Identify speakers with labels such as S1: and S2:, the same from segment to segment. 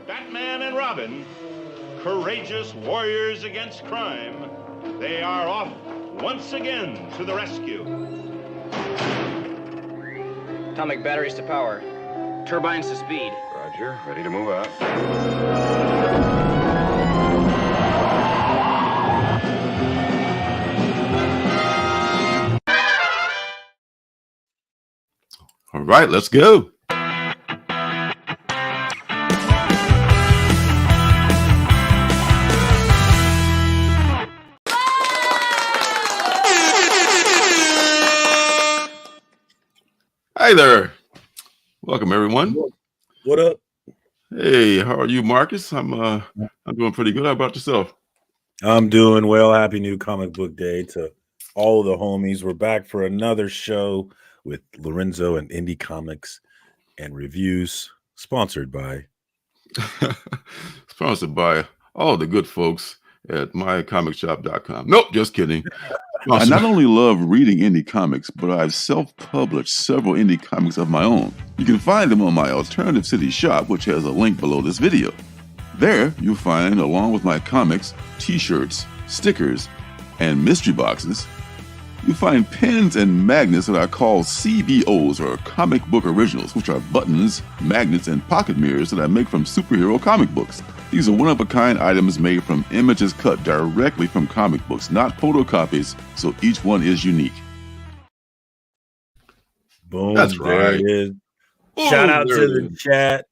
S1: Batman and Robin, courageous warriors against crime, they are off once again to the rescue.
S2: Atomic batteries to power. Turbines to speed.
S3: Roger. Ready to move out.
S4: All right, let's go. Hey there. Welcome, everyone.
S5: What up?
S4: Hey, how are you, Marcus? I'm doing pretty good. How about yourself?
S5: I'm doing well. Happy New Comic Book Day to all the homies. We're back for another show with Lorenzo and Indie Comics and Reviews, sponsored by
S4: all the good folks at mycomicshop.com. Nope, just kidding.
S6: I not only love reading indie comics, but I've self-published several indie comics of my own. You can find them on my Alternative City shop, which has a link below this video. There, you'll find, along with my comics, t-shirts, stickers, and mystery boxes, you'll find pins and magnets that I call CBOs, or comic book originals, which are buttons, magnets, and pocket mirrors that I make from superhero comic books. These are one-of-a-kind items made from images cut directly from comic books, not photocopies, so each one is unique.
S5: Boom.
S4: That's
S5: there
S4: right.
S5: it is.
S4: Boom,
S5: Shout out
S4: there
S5: to
S4: it
S5: the
S4: is.
S5: chat.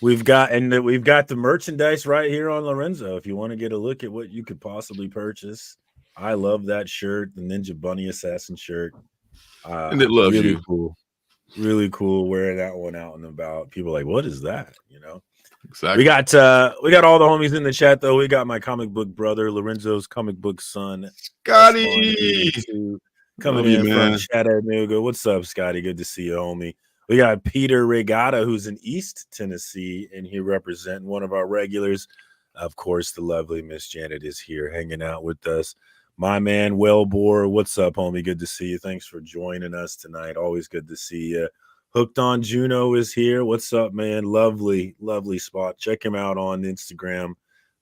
S5: We've got the merchandise right here on Lorenzo. If you want to get a look at what you could possibly purchase, I love that shirt, the Ninja Bunny Assassin shirt.
S4: And it loves
S5: really
S4: you.
S5: cool. Really cool wearing that one out and about. People are like, what is that? You know?
S4: Exactly.
S5: We got all the homies in the chat though. We got my comic book brother, Lorenzo's comic book son,
S4: Scotty.
S5: coming
S4: Love you,
S5: in
S4: man.
S5: from Chattanooga. What's up, Scotty? Good to see you, homie. We got Peter Regatta, who's in East Tennessee, and he representing one of our regulars. Of course, the lovely Miss Janet is here hanging out with us. My man, Wellbore, what's up, homie? Good to see you. Thanks for joining us tonight. Always good to see you. Hooked on Juno is here. What's up, man? Lovely, lovely spot. Check him out on Instagram.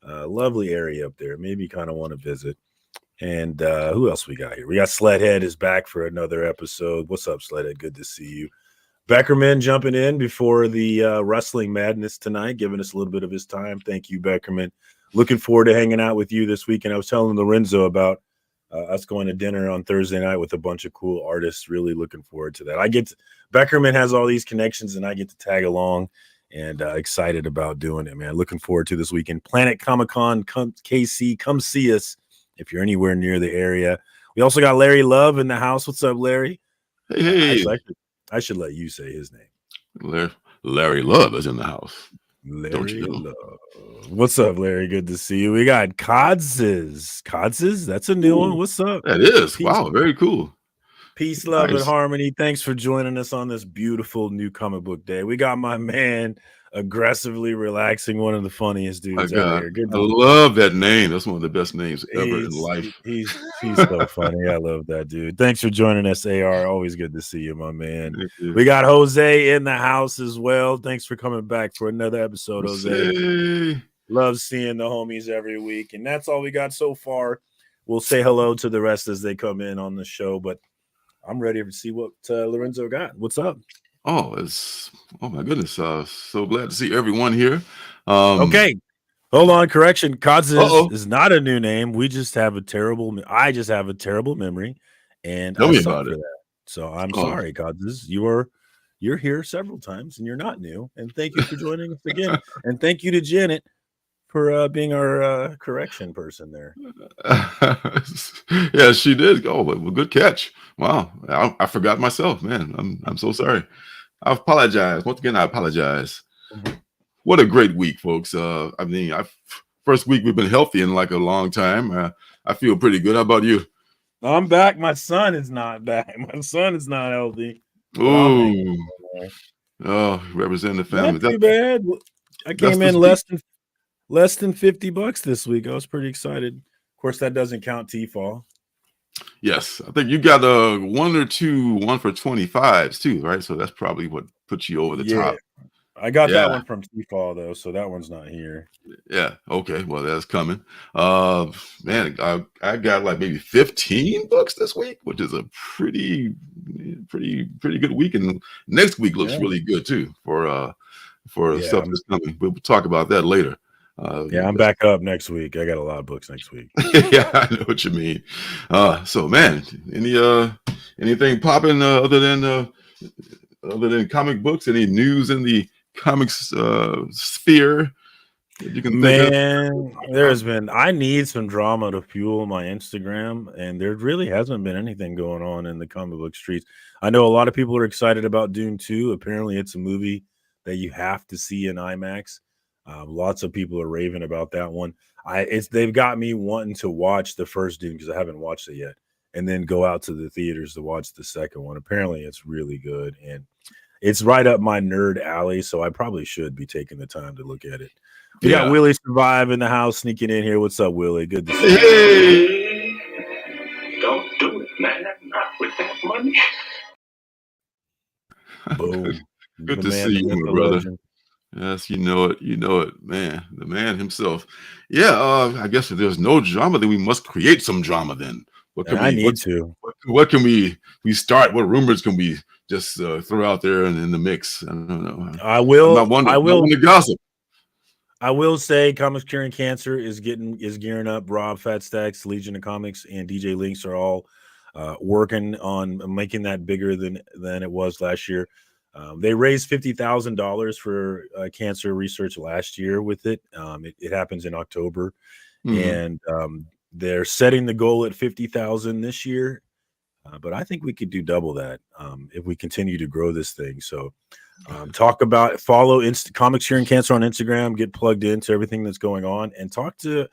S5: Lovely area up there. Maybe kind of want to visit. And who else we got here? We got Sledhead is back for another episode. What's up, Sledhead? Good to see you. Beckerman jumping in before the Wrestling Madness tonight, giving us a little bit of his time. Thank you, Beckerman. Looking forward to hanging out with you this weekend. I was telling Lorenzo about us going to dinner on Thursday night with a bunch of cool artists. Really looking forward to that. Beckerman has all these connections, and I get to tag along, and excited about doing it, man. Looking forward to this weekend. Planet Comic Con, KC, come see us if you're anywhere near the area. We also got Larry Love in the house. What's up, Larry?
S4: Hey.
S5: I should let you say his name.
S4: Larry Love is in the house.
S5: Larry Love. What's up, Larry? Good to see you. We got Codzes. That's a new one. What's up?
S4: That is.
S5: Peace.
S4: Wow, very cool.
S5: Peace, love,
S4: Nice.
S5: and harmony. Thanks for joining us on this beautiful new comic book day. We got my man, aggressively relaxing, one of the funniest
S4: My
S5: dudes out
S4: God.
S5: here. Good
S4: I love that name. That's one of the best names ever in life.
S5: He's so funny. I love that dude. Thanks for joining us, AR. Always good to see you, my man.
S4: Thank you.
S5: We got Jose in the house as well. Thanks for coming back for another episode, Jose.
S4: Hey.
S5: Love seeing the homies every week. And that's all we got so far. We'll say hello to the rest as they come in on the show, but I'm ready to see what Lorenzo got. What's up?
S4: Oh my goodness. So glad to see everyone here.
S5: Okay. Hold on. Correction.
S4: Uh-oh.
S5: Kaz is not a new name. I just have a terrible memory. And
S4: Tell
S5: I
S4: me
S5: suck
S4: about
S5: for
S4: it.
S5: that. So I'm sorry, Kaz. You're here several times and you're not new. And thank you for joining us again. And thank you to Janet for being our correction person there.
S4: Yeah, she did. Oh, well, good catch. Wow. I forgot myself, man. I'm so sorry. I apologize. Once again, I apologize. What a great week, folks. First week we've been healthy in like a long time. I feel pretty good. How about you?
S5: I'm back. My son is not back. My son is not healthy.
S4: Oh, representing the family.
S5: Not too bad. I came in less than $50 this week. I was pretty excited. Of course, that doesn't count T-Fall.
S4: Yes, I think you got one or two 1 for 25s too, right? So that's probably what puts you over the top.
S5: I got that
S4: Yeah.
S5: one from T-Fall though, so that one's not here.
S4: Yeah. Okay. Well, that's coming. Man, I got like maybe 15 books this week, which is a pretty good week. And next week looks really good too for stuff that's coming. We'll talk about that later.
S5: I'm back up next week. I got a lot of books next week.
S4: Yeah, I know what you mean. So man, anything popping other than comic books? Any news in the comics sphere that you can think of?
S5: I need some drama to fuel my Instagram, and there really hasn't been anything going on in the comic book streets. I know a lot of people are excited about Dune 2. Apparently it's a movie that you have to see in IMAX. Lots of people are raving about that one. They've got me wanting to watch the first Dune because I haven't watched it yet, and then go out to the theaters to watch the second one. Apparently it's really good, and it's right up my nerd alley, so I probably should be taking the time to look at it. We got Willie Survive in the house sneaking in here. What's up, Willie? Good to see you.
S3: Hey! Don't do it, man. Not with that money.
S5: Boom.
S4: Good to see you, my brother. Yes, you know it, man. The man himself. Yeah, I guess if there's no drama, then we must create some drama then. What can What can we start? What rumors can we just throw out there in the mix? I don't know. I will gossip.
S5: I will say Comics Curing Cancer is gearing up. Rob, Fat Stacks, Legion of Comics, and DJ Links are all working on making that bigger than it was last year. They raised $50,000 for cancer research last year with it. It happens in October, and they're setting the goal at 50,000 this year. But I think we could do double that if we continue to grow this thing. So follow Comics Curing Cancer on Instagram, get plugged into everything that's going on, and talk to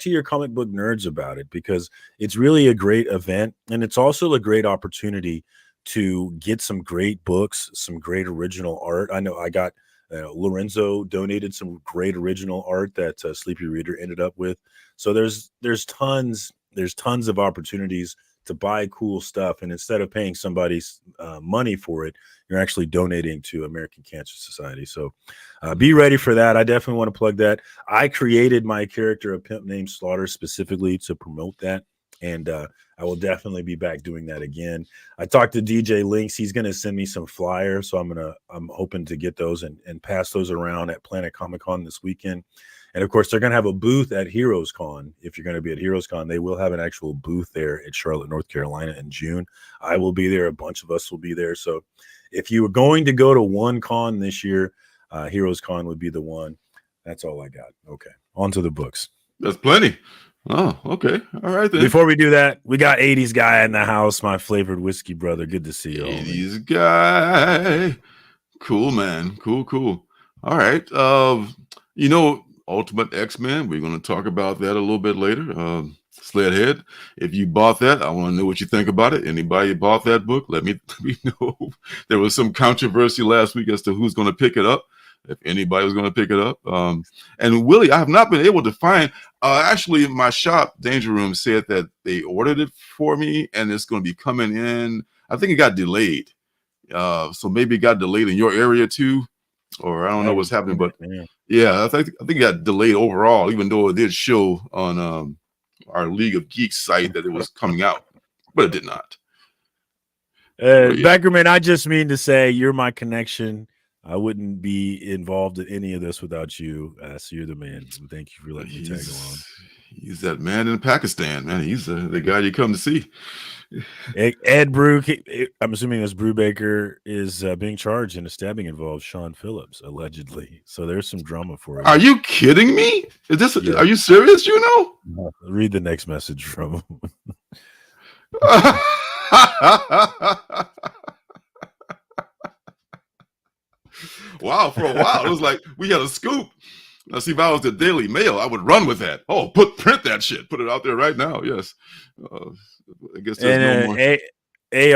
S5: your comic book nerds about it, because it's really a great event, and it's also a great opportunity to get some great books, some great original art. I know I got Lorenzo donated some great original art that Sleepy Reader ended up with. So there's tons of opportunities to buy cool stuff, and instead of paying somebody's money for it, you're actually donating to American Cancer Society. So be ready for that. I definitely want to plug that. I created my character, a pimp named Slaughter, specifically to promote that, and I will definitely be back doing that again. I talked to DJ Links. He's going to send me some flyers, so I'm hoping to get those and pass those around at Planet Comic Con this weekend. And of course, they're going to have a booth at Heroes Con. If you're going to be at Heroes Con, they will have an actual booth there at Charlotte, North Carolina in June. I will be there. A bunch of us will be there. So if you were going to go to one con this year, Heroes Con would be the one. That's all I got. Okay, on to the books.
S4: That's plenty. Oh, okay. All right then.
S5: Before we do that, we got 80s guy in the house, my flavored whiskey brother. Good to see you.
S4: 80s guy. Cool, man. Cool. All right. Ultimate X-Men. We're going to talk about that a little bit later. Sledhead, if you bought that, I want to know what you think about it. Anybody bought that book? Let me know. There was some controversy last week as to who's going to pick it up, if anybody was going to pick it up. And Willie, I have not been able to find. Actually, my shop, Danger Room, said that they ordered it for me, and it's going to be coming in. I think it got delayed. So maybe it got delayed in your area too, or I don't know what's happening. But yeah, I think it got delayed overall, even though it did show on our League of Geeks site that it was coming out, but it did not.
S5: Beckerman, I just mean to say you're my connection. I wouldn't be involved in any of this without you. So you're the man. Thank you for letting me tag along.
S4: He's that man in Pakistan, man. He's the guy you come to see.
S5: Ed Brew, I'm assuming this Brubaker is being charged in a stabbing involved Sean Phillips, allegedly. So there's some drama for it.
S4: Are you kidding me? Is this? Yeah. Are you serious? You know?
S5: Read the next message from him.
S4: Wow, for a while it was like we had a scoop. Now, see, if I was the Daily Mail, I would run with that. Oh, print that shit, put it out there right now. Yes, I guess there's no more.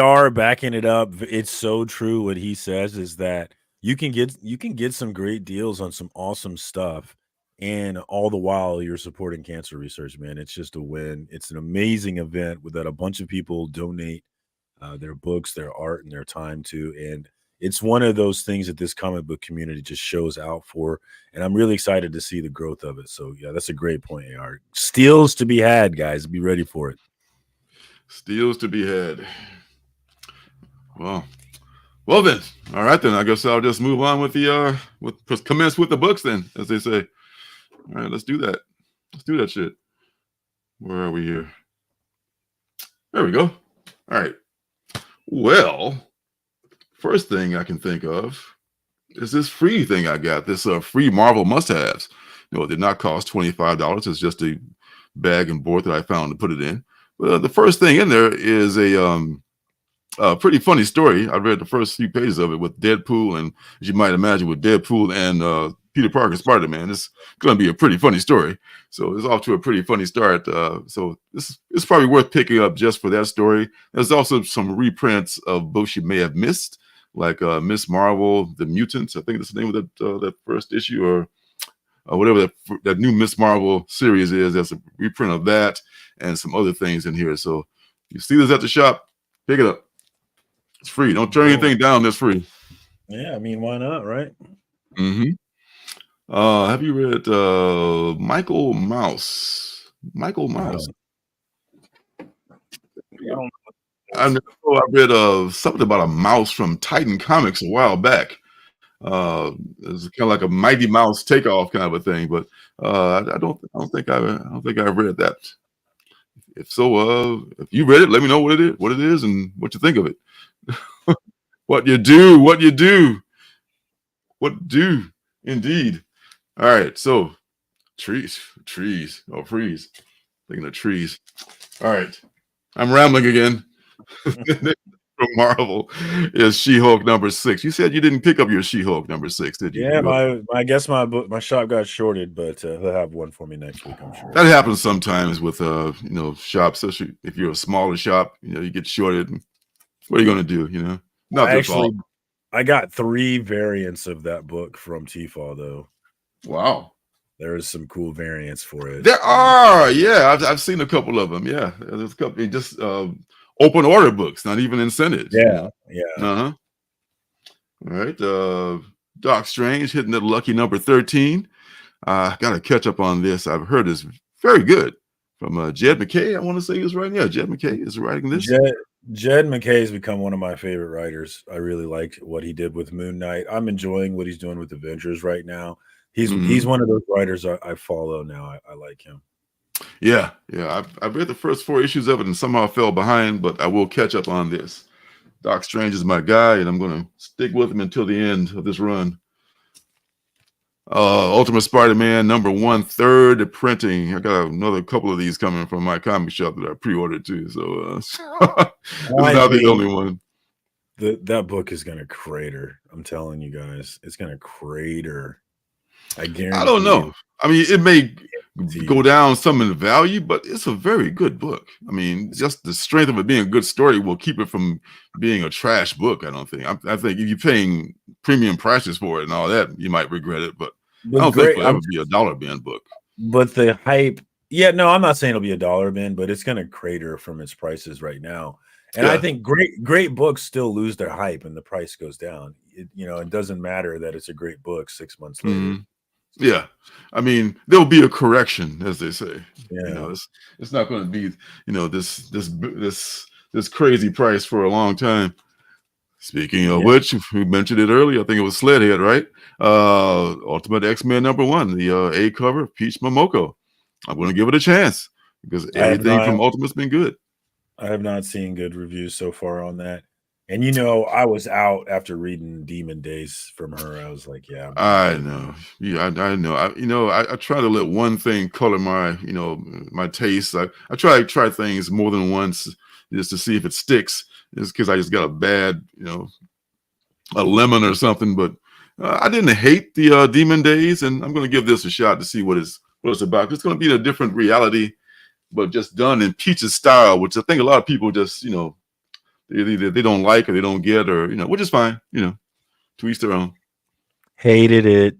S5: AR backing it up. It's so true. What he says is that you can get some great deals on some awesome stuff, and all the while you're supporting cancer research. Man, it's just a win. It's an amazing event that a bunch of people donate their books, their art, and their time to, and it's one of those things that this comic book community just shows out for, and I'm really excited to see the growth of it. So yeah, that's a great point, AR. Steals to be had, guys. Be ready for it.
S4: Steals to be had. Well then. All right then. I guess I'll just move on with the commence with the books then, as they say. All right, let's do that. Let's do that shit. Where are we here? There we go. All right. Well, first thing I can think of is this free thing I got. This free Marvel must-haves. It did not cost $25. It's just a bag and board that I found to put it in. But the first thing in there is a pretty funny story. I read the first few pages of it with Deadpool, and as you might imagine, with Deadpool and Peter Parker Spider-Man, it's going to be a pretty funny story. So it's off to a pretty funny start. So this is probably worth picking up just for that story. There's also some reprints of books you may have missed, like Miss Marvel, The Mutants. I think that's the name of that first issue, or whatever that new Miss Marvel series is. There's a reprint of that and some other things in here. So if you see this at the shop, pick it up. It's free. Don't turn anything down. That's free.
S5: Yeah, I mean, why not, right?
S4: Mm-hmm. Have you read Michael Mouse? Michael Mouse. I read something about a mouse from Titan Comics a while back. It's kind of like a Mighty Mouse takeoff kind of a thing, but I don't think I read that. If so, if you read it, let me know what it is, and what you think of it. What you do, indeed. All right, so trees. Oh, freeze. Thinking of trees. All right, I'm rambling again. From Marvel is She-Hulk #6. You said you didn't pick up your She-Hulk #6, did you?
S5: Yeah, I guess my shop got shorted, but he'll have one for me next week, I'm sure.
S4: That happens sometimes with shops, especially if you're a smaller shop. You get shorted. What are you going to do? Not their fault.
S5: I got 3 variants of that book from Tefal, though.
S4: Wow.
S5: There's some cool variants for it.
S4: There are, yeah. I've seen a couple of them. Yeah, there's a couple. Just open order books, not even incentives.
S5: Yeah.
S4: All right. Doc Strange hitting that lucky number 13. Got to catch up on this. I've heard it's very good from Jed MacKay. I want to say he's writing. Yeah, Jed MacKay is writing this.
S5: Jed MacKay has become one of my favorite writers. I really liked what he did with Moon Knight. I'm enjoying what he's doing with Avengers right now. He's one of those writers I follow now. I like him.
S4: Yeah. I've read the first 4 issues of it and somehow fell behind, but I will catch up on this. Doc Strange is my guy, and I'm going to stick with him until the end of this run. Ultimate Spider-Man #1, third printing. I got another couple of these coming from my comic shop that I pre-ordered too. So it's not the only one.
S5: That book is going to crater. I'm telling you guys, it's going to crater. I guarantee. I
S4: don't know. I mean, it may go down some in value, but it's a very good book. I mean, just the strength of it being a good story will keep it from being a trash book. I don't think. I think if you're paying premium prices for it and all that, you might regret it. But I don't think it'll ever be a dollar bin book.
S5: But the hype, no, I'm not saying it'll be a dollar bin, but it's going to crater from its prices right now. And I think great books still lose their hype and the price goes down. It doesn't matter that it's a great book 6 months later.
S4: Mm-hmm. Yeah, I mean, there'll be a correction, as they say.
S5: Yeah,
S4: it's not going to be this crazy price for a long time. Speaking of which, we mentioned it earlier. I think it was Sledhead, right? Ultimate X-Men #1, the A cover, Peach Momoko. I'm going to give it a chance because everything from Ultimate's been good.
S5: I have not seen good reviews so far on that. And I was out after reading Demon Days from her. I was like, yeah.
S4: I know. Yeah, I know. I try to let one thing color my, my taste. I try things more than once just to see if it sticks. It's because I just got a bad, a lemon or something. But I didn't hate the Demon Days, and I'm going to give this a shot to see what it's about. It's going to be in a different reality, but just done in Peach's style, which I think a lot of people just, either they don't like or they don't get, or which is fine, to each their own.
S5: Hated it.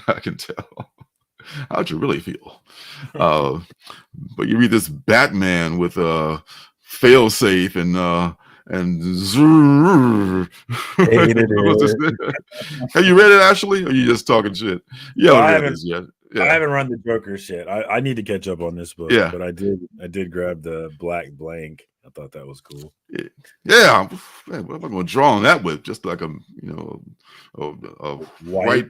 S4: I can tell. How'd you really feel? But you read this Batman with Failsafe and and
S5: Hated
S4: what's this?
S5: it.
S4: Have you read it, Ashley? Or are you just talking shit? You
S5: Well,
S4: haven't read this yet.
S5: I
S4: Yeah.
S5: haven't run the Joker shit. I need to catch up on this book.
S4: Yeah.
S5: But I did grab the Black Blank. I thought that was cool.
S4: Yeah, man, what am I going to draw on that with? Just like a white.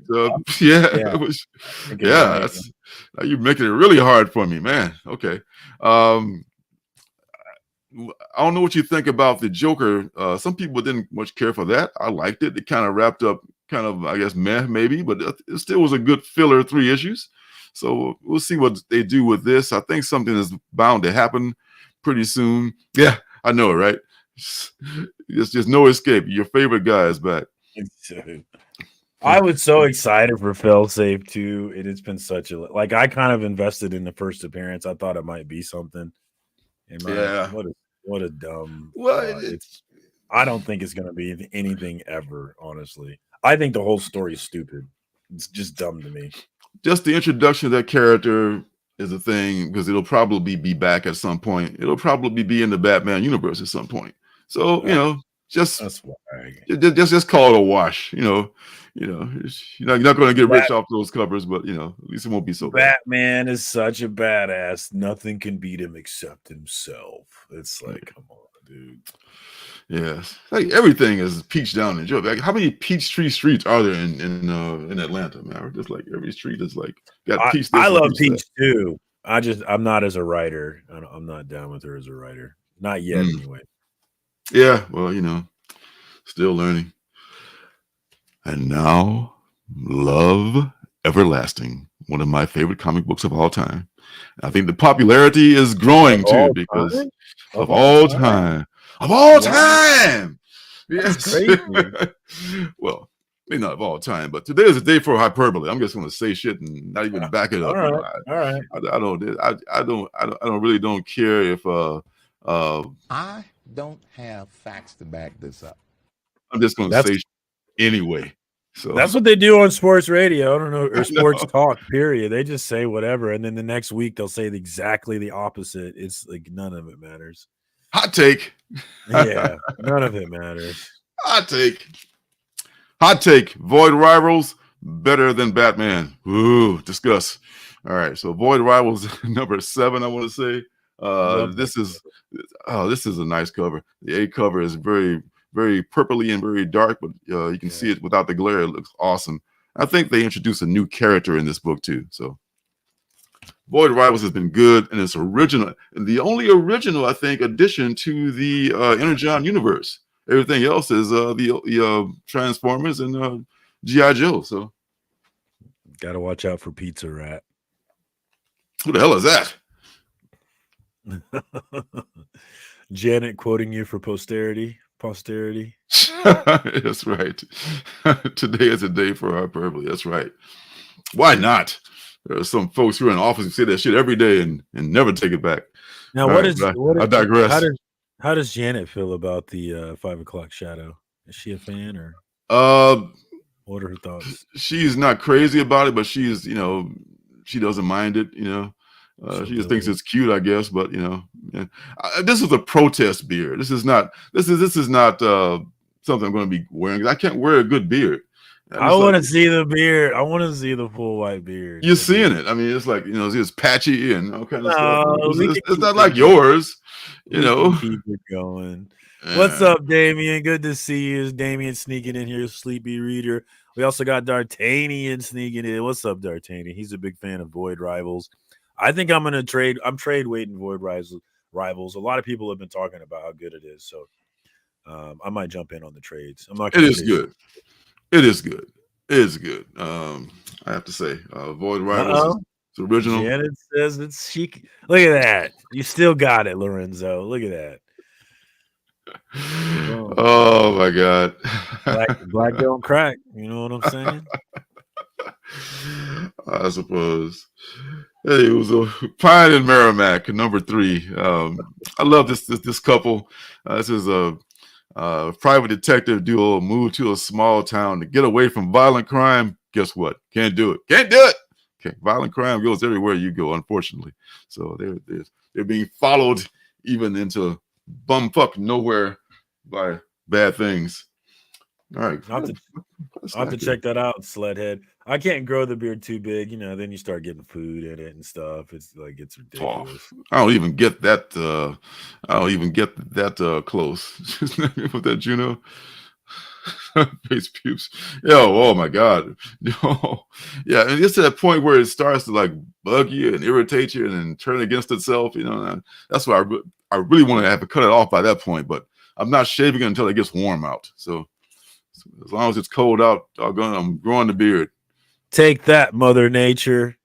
S4: Yeah,
S5: Yeah.
S4: it was,
S5: Yeah.
S4: that's, now you're making it really hard for me, man. Okay, I don't know what you think about the Joker. Some people didn't much care for that. I liked it. It kind of wrapped up, kind of, I guess, meh, maybe, but it still was a good filler 3 issues. So we'll see what they do with this. I think something is bound to happen pretty soon. Yeah, I know, right? There's just no escape. Your favorite guy is back.
S5: I was so excited for Failsafe too. It's been such a I kind of invested in the first appearance. I thought it might be something.
S4: Yeah.
S5: What a dumb.
S4: Well,
S5: I don't think it's going to be anything ever. Honestly, I think the whole story is stupid. It's just dumb to me.
S4: Just the introduction of that character is a thing because it'll probably be back at some point. It'll probably be in the Batman universe at some point. So
S5: That's why.
S4: Just call it a wash. You're not going to get rich off those covers, but at least it won't be so bad.
S5: Batman is such a badass. Nothing can beat him except himself. It's like, come on, dude.
S4: Yes, like everything is peach down in Georgia. Like, how many Peachtree streets are there in Atlanta, man? Just like every street is like got peach.
S5: I love Peach too. I'm not as a writer. I'm not down with her as a writer. Not yet, anyway.
S4: Yeah, well, still learning. And now, Love Everlasting, one of my favorite comic books of all time. I think the popularity is growing too because of all time. Of all time. Yes.
S5: Crazy.
S4: Well, maybe not of all time, but today is a day for hyperbole. I'm just going to say shit and not even back it up.
S5: All right.
S4: I don't care if
S7: I don't have facts to back this up.
S4: I'm just going to say shit anyway. So
S5: that's what they do on sports radio. I don't know, or sports talk, period. They just say whatever, and then the next week they'll say exactly the opposite. It's like none of it matters.
S4: Hot take.
S5: Yeah, none of it matters.
S4: Hot take. Void Rivals better than Batman. Ooh, discuss. All right, so Void Rivals number 7. I want to say this is a nice cover. The A cover is very, very purpley and very dark, but you can see it without the glare. It looks awesome. I think they introduced a new character in this book too. So Void Rivals has been good, and it's original, and the only original, I think, addition to the Energon universe. Everything else is the Transformers and G.I. Joe. So,
S5: gotta watch out for Pizza Rat.
S4: Who the hell is that?
S5: Janet quoting you for posterity.
S4: That's right. Today is a day for hyperbole. That's right. Why not? There are some folks who are in office who say that shit every day and never take it back.
S5: Now,
S4: I digress.
S5: How does Janet feel about the 5 o'clock shadow? Is she a fan or? What are her thoughts?
S4: She's not crazy about it, but she's, she doesn't mind it. She just thinks it's cute, I guess. But this is a protest beard. This is not something I'm going to be wearing. I can't wear a good beard.
S5: I want to see the beard. I want to see the full white beard.
S4: You're seeing it. I mean, it's like it's patchy and all kind of stuff. It's not like
S5: going.
S4: yours,
S5: Keep it going. Yeah. What's up, Damien? Good to see you. It's Damien sneaking in here, sleepy reader. We also got D'Artagnan sneaking in. What's up, D'Artagnan? He's a big fan of Void Rivals. I think I'm gonna trade. I'm trade waiting Void Rivals. A lot of people have been talking about how good it is, so I might jump in on the trades. I'm not.
S4: It is good. It is good. It is good. I have to say, Void Rivals is original.
S5: Janet says it's chic. Look at that. You still got it, Lorenzo. Look at that.
S4: Oh my God.
S5: Black don't crack. You know what I'm saying?
S4: I suppose. Hey, it was a Pine and Merrimack, number 3. I love this couple. This is a private detective duo moved to a small town to get away from violent crime. Guess what? Can't do it. Okay, violent crime goes everywhere you go, unfortunately. So they're being followed even into bumfuck nowhere by bad things. All right.
S5: I'll have to check that out, Sledhead. I can't grow the beard too big, then you start getting food in it and stuff. It's ridiculous.
S4: I don't even get that. I don't even get that close with that Juno face pubes. Oh my God. Yeah, and it's to that point where it starts to like bug you and irritate you and then turn against itself. That's why I really want to have to cut it off by that point. But I'm not shaving it until it gets warm out. So as long as it's cold out, I'm growing the beard.
S5: Take that, Mother Nature.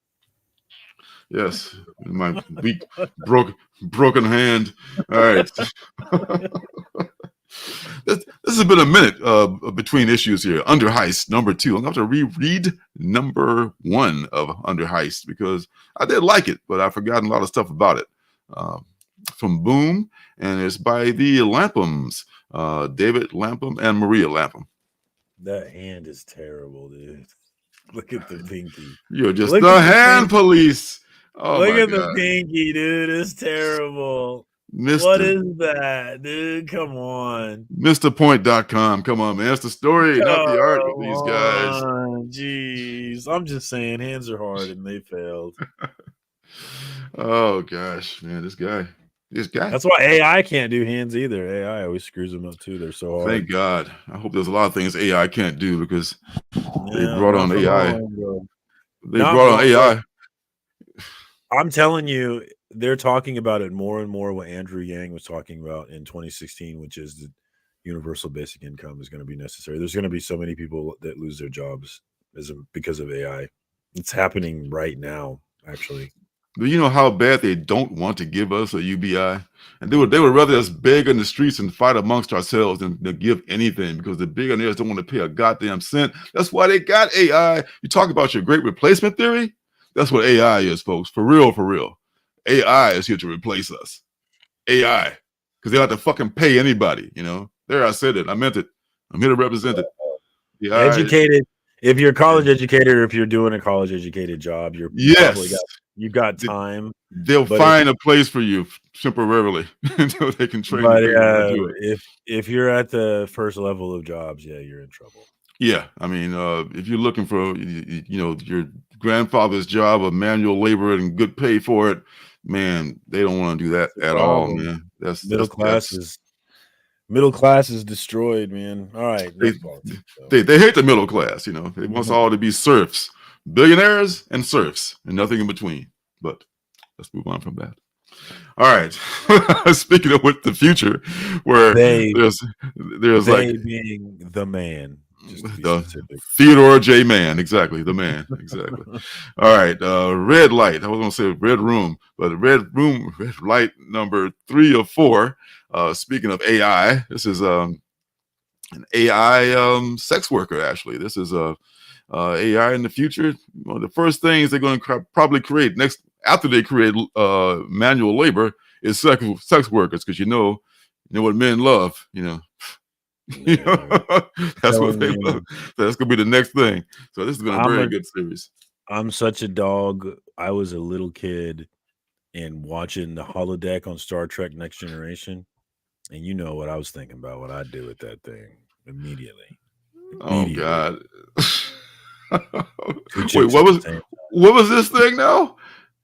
S4: Yes, my weak, broken hand. All right. This has been a minute between issues here. Under Heist, number 2. I'm going to have to reread number 1 of Under Heist because I did like it, but I've forgotten a lot of stuff about it. From Boom, and it's by the Lampums, David Lampum and Maria Lampum.
S5: That hand is terrible, dude. Look at the pinky.
S4: You're just the hand police. Oh,
S5: look at the pinky, dude. It's terrible. What is that, dude? Come on.
S4: MrPoint.com. Come on, man. That's the story, not the art with these guys.
S5: Jeez. I'm just saying, hands are hard and they failed.
S4: Oh, gosh, man. This guy.
S5: That's why AI can't do hands either. AI always screws them up too. They're so hard.
S4: Thank God. I hope there's a lot of things AI can't do because they brought on AI. AI.
S5: I'm telling you, they're talking about it more and more. What Andrew Yang was talking about in 2016, which is the universal basic income is going to be necessary. There's going to be so many people that lose their jobs because of AI. It's happening right now, actually.
S4: Do you know how bad they don't want to give us a UBI? And they would rather us beg in the streets and fight amongst ourselves than to give anything because the billionaires don't want to pay a goddamn cent. That's why they got AI. You talk about your great replacement theory? That's what AI is, folks. For real, for real. AI is here to replace us. AI. Because they don't have to fucking pay anybody, There, I said it. I meant it. I'm here to represent it.
S5: Educated. If you're college educated or if you're doing a college educated job, you've got time.
S4: They'll find a place for you temporarily until they can train you to do it.
S5: If you're at the first level of jobs, you're in trouble.
S4: Yeah, I mean, if you're looking for your grandfather's job of manual labor and good pay for it, man, they don't want to do that at all, man. That's
S5: middle class is destroyed, man. All right,
S4: they hate the middle class. They want us all to be serfs, billionaires and serfs, and nothing in between. But let's move on from that. All right. Speaking of the future, where there's
S5: being the man.
S4: Theodore J. Mann, exactly, the man, exactly. All right, red light. I was going to say red room, but red light number 3 or 4. Speaking of AI, this is an AI sex worker. Actually, this is AI in the future. One of the first things they're going to probably create next after they create manual labor is sex workers, because you know what men love. That's what they love. So that's gonna be the next thing. So this is gonna be a very good series.
S5: I'm such a dog. I was a little kid and watching the holodeck on Star Trek Next Generation, and you know what I was thinking about what I'd do with that thing immediately.
S4: Oh God. Wait, what was this thing now?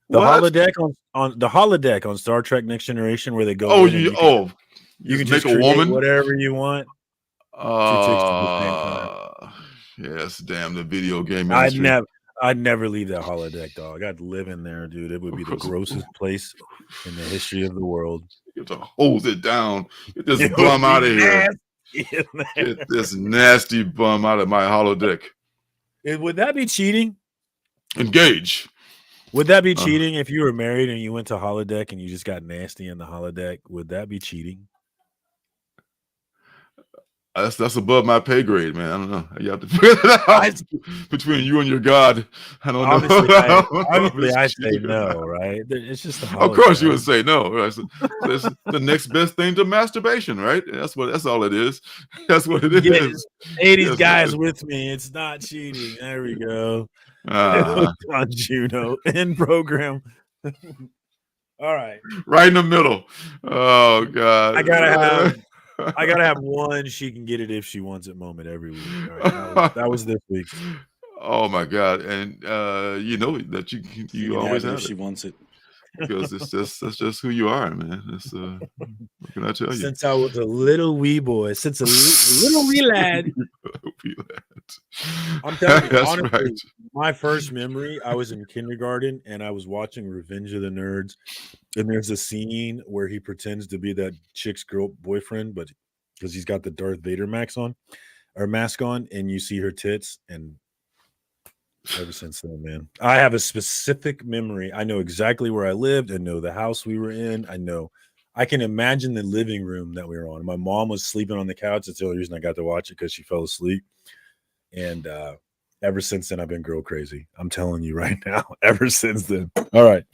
S5: The holodeck on Star Trek Next Generation, where they go. You can just make a woman whatever you want.
S4: Yes, damn the video game
S5: industry. I'd never leave that holodeck, dog. I'd live in there, dude. It would be the grossest place in the history of the world.
S4: You have to hold it down. Get this bum out of here. Get this nasty bum out of my holodeck.
S5: Would that be cheating?
S4: Engage.
S5: Would that be cheating if you were married and you went to holodeck and you just got nasty in the holodeck? Would that be cheating?
S4: That's above my pay grade, man. I don't know. You have to figure that out between you and your God. I don't know.
S5: Obviously, I say no, right? It's just
S4: of course you would say no. Right? So it's the next best thing to masturbation, right? That's all it is. That's what it is.
S5: 80s guys with me. It's not cheating. There we go. On Juno in program. All right.
S4: Right in the middle. Oh God.
S5: I gotta have I gotta have one. She can get it if she wants it moment every week. All right, that was this week.
S4: Oh my God! And you know that
S5: She
S4: you
S5: can
S4: always
S5: have it
S4: have
S5: if
S4: it
S5: she wants it.
S4: because that's just who you are, man. That's what can I tell you?
S5: Since I was a little wee boy, since a little wee lad. I'm telling you,
S4: That's
S5: honestly,
S4: right.
S5: my first memory, I was in kindergarten and I was watching Revenge of the Nerds. And there's a scene where he pretends to be that chick's girl boyfriend, but because he's got the Darth Vader mask on, and you see her tits. And ever since then, man, I have a specific memory. I know exactly where I lived. I know the house we were in. I can imagine the living room that we were on. My mom was sleeping on the couch. That's the only reason I got to watch it, because she fell asleep. And ever since then, I've been girl crazy. I'm telling you right now. Ever since then. All right.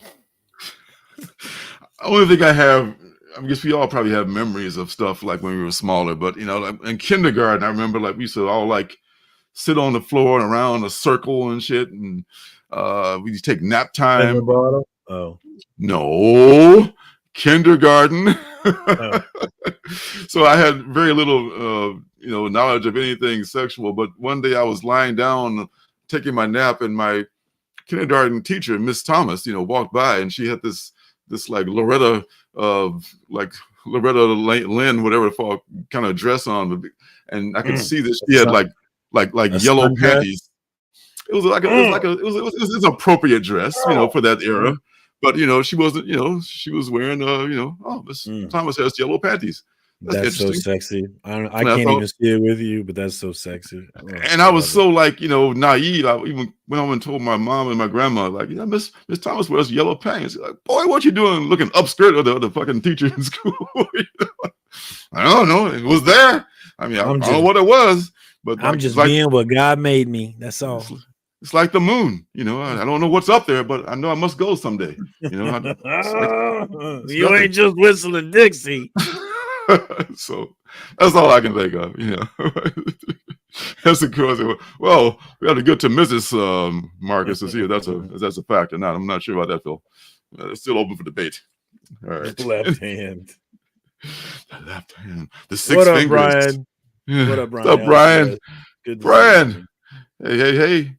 S4: Only thing I have, I guess we all probably have memories of stuff like when we were smaller, but you know, like in kindergarten, I remember like we used to all like sit on the floor and around a circle and shit, and we used to take nap time.
S5: Oh
S4: no, kindergarten.
S5: Oh.
S4: So I had very little, knowledge of anything sexual. But one day I was lying down taking my nap, and my kindergarten teacher, Miss Thomas, walked by, and she had this like Loretta Lynn, whatever the fuck kind of dress on, and I could see that she had like yellow panties. It was like it was an appropriate dress, for that era. But she wasn't, she was wearing Miss Thomas has yellow panties.
S5: That's so sexy. I can't even see it with you, but that's so sexy.
S4: And I was so like, naive. I even went home and told my mom and my grandma, like, Miss Thomas wears yellow pants. Like, boy, what you doing looking upskirt of the fucking teacher in school? I don't know. It was there. I mean, I don't know what it was, but
S5: I'm just being what God made me. That's all.
S4: It's like the moon, I don't know what's up there, but I know I must go someday.
S5: You ain't just whistling Dixie.
S4: So that's all I can think of, That's the crazy. Well, we have to get to Mrs. Marcus to see if that's a fact or not. I'm not sure about that, Phil. It's still open for debate. All right.
S5: Left hand.
S4: The left hand. The six fingers.
S5: Brian?
S4: Yeah.
S5: What up, Brian?
S4: What's up, Brian?
S5: Good
S4: Brian. Hey.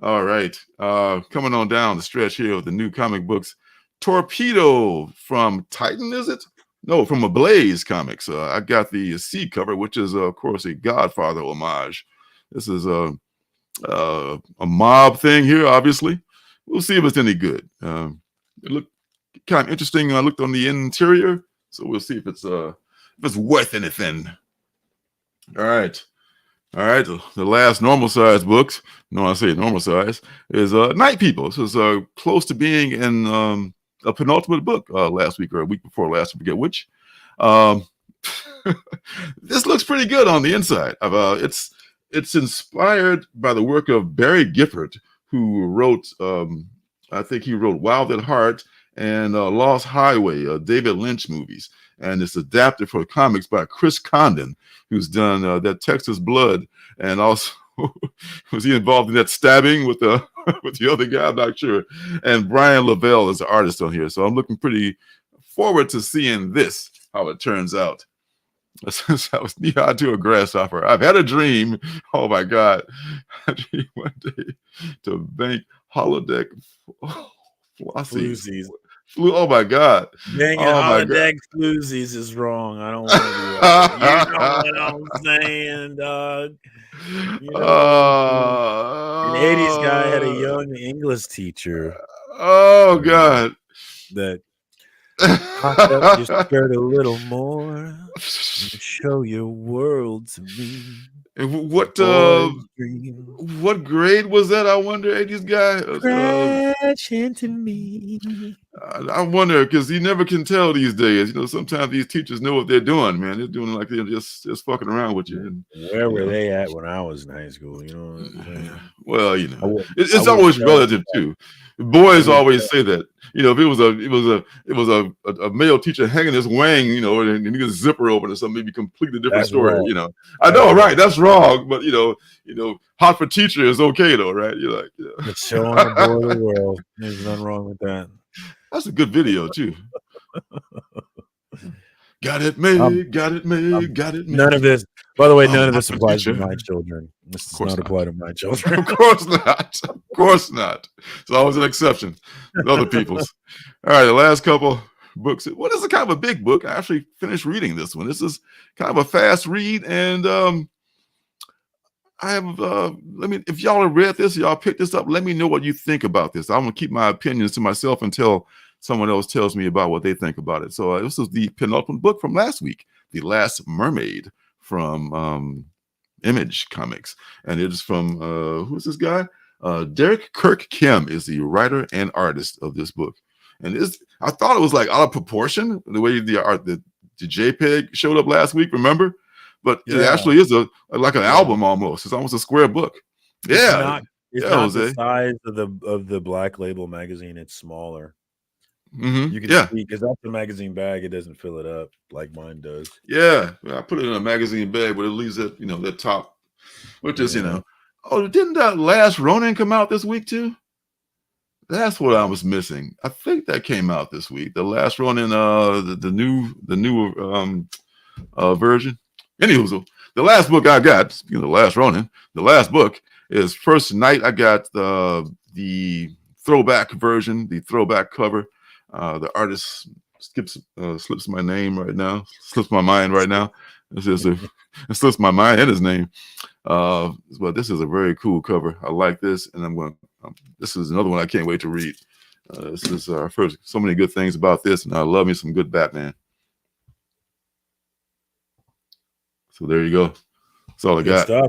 S4: All right. Coming on down the stretch here of the new comic books. Torpedo from Titan, is it? No, from Ablaze Comics. I got the C cover, which is, of course, a Godfather homage. This is a mob thing here, obviously. We'll see if it's any good. It looked kind of interesting. I looked on the interior, so we'll see if it's worth anything. All right. The last normal size books, I say normal size, is Night People. This is close to being in a penultimate book last week or a week before last, I forget which. This looks pretty good on the inside. It's inspired by the work of Barry Gifford, who wrote, I think he wrote Wild at Heart and Lost Highway, David Lynch movies. And it's adapted for comics by Chris Condon, who's done that Texas Blood, and also was he involved in that stabbing with the other guy? I'm not sure. And Brian Lavelle is the artist on here, so I'm looking pretty forward to seeing this, how it turns out. Since I was knee-high to a grasshopper, I've had a dream. Oh my God, I dreamed one day to bank holodeck flossies. Oh my God!
S5: Dang it, holodeck floozies is wrong. I don't want to do that. You know what I'm saying, dog? An 80s guy had a young English teacher.
S4: Oh God!
S5: That cock up your skirt a little more and show your world to me.
S4: And what grade was that? I wonder, 80s guy.
S5: Crash into me.
S4: I wonder, because you never can tell these days. Sometimes these teachers know what they're doing, man. They're doing like they're just fucking around with you. And,
S5: where were they at when I was in high school? You know what I'm saying?
S4: Well, it's always relative too. Boys always say that. If it was a male teacher hanging his wang, and he gets zipper open or something, maybe completely different story.
S5: Wrong.
S4: I know, right? That's wrong, but hot for teacher is okay though, right? You're like,
S5: It's showing the boy the world. There's nothing wrong with that.
S4: That's a good video too. Got it made, got it made, got it made.
S5: None of this, by the way,
S4: Oh,
S5: none of this
S4: my
S5: applies to
S4: teacher.
S5: my children. This does
S4: course
S5: not
S4: not.
S5: apply to my children.
S4: Of course not. Of course not. It's always an exception. Other people's. All right, the last couple books. Well, this is kind of a big book. I actually finished reading this one. This is kind of a fast read, and I have. Let me. If y'all have read this, y'all picked this up. Let me know what you think about this. I'm gonna keep my opinions to myself until someone else tells me about what they think about it. So this is the penultimate book from last week, The Last Mermaid from Image Comics, and it is from who's this guy? Derek Kirk Kim is the writer and artist of this book, and I thought it was like out of proportion the way the JPEG showed up last week. Remember? But it actually is like an album almost. It's almost a square book. Yeah,
S5: it's not the size of the Black Label magazine. It's smaller.
S4: Mm-hmm.
S5: You can see, because that's the magazine bag. It doesn't fill it up like mine does.
S4: Yeah, I put it in a magazine bag, but it leaves it, that top, which is, Oh, didn't that Last Ronin come out this week too? That's what I was missing. I think that came out this week. The Last Ronin, the new version. Anywho, the last book I got, speaking of The Last Ronin, the last book is First Night. I got the throwback version, the throwback cover. The artist slips my mind right now. It slips my mind and his name. But this is a very cool cover. I like this, and this is another one I can't wait to read. This is our first. So many good things about this, and I love me some good Batman. So there you go. That's all I got.
S5: Stuff.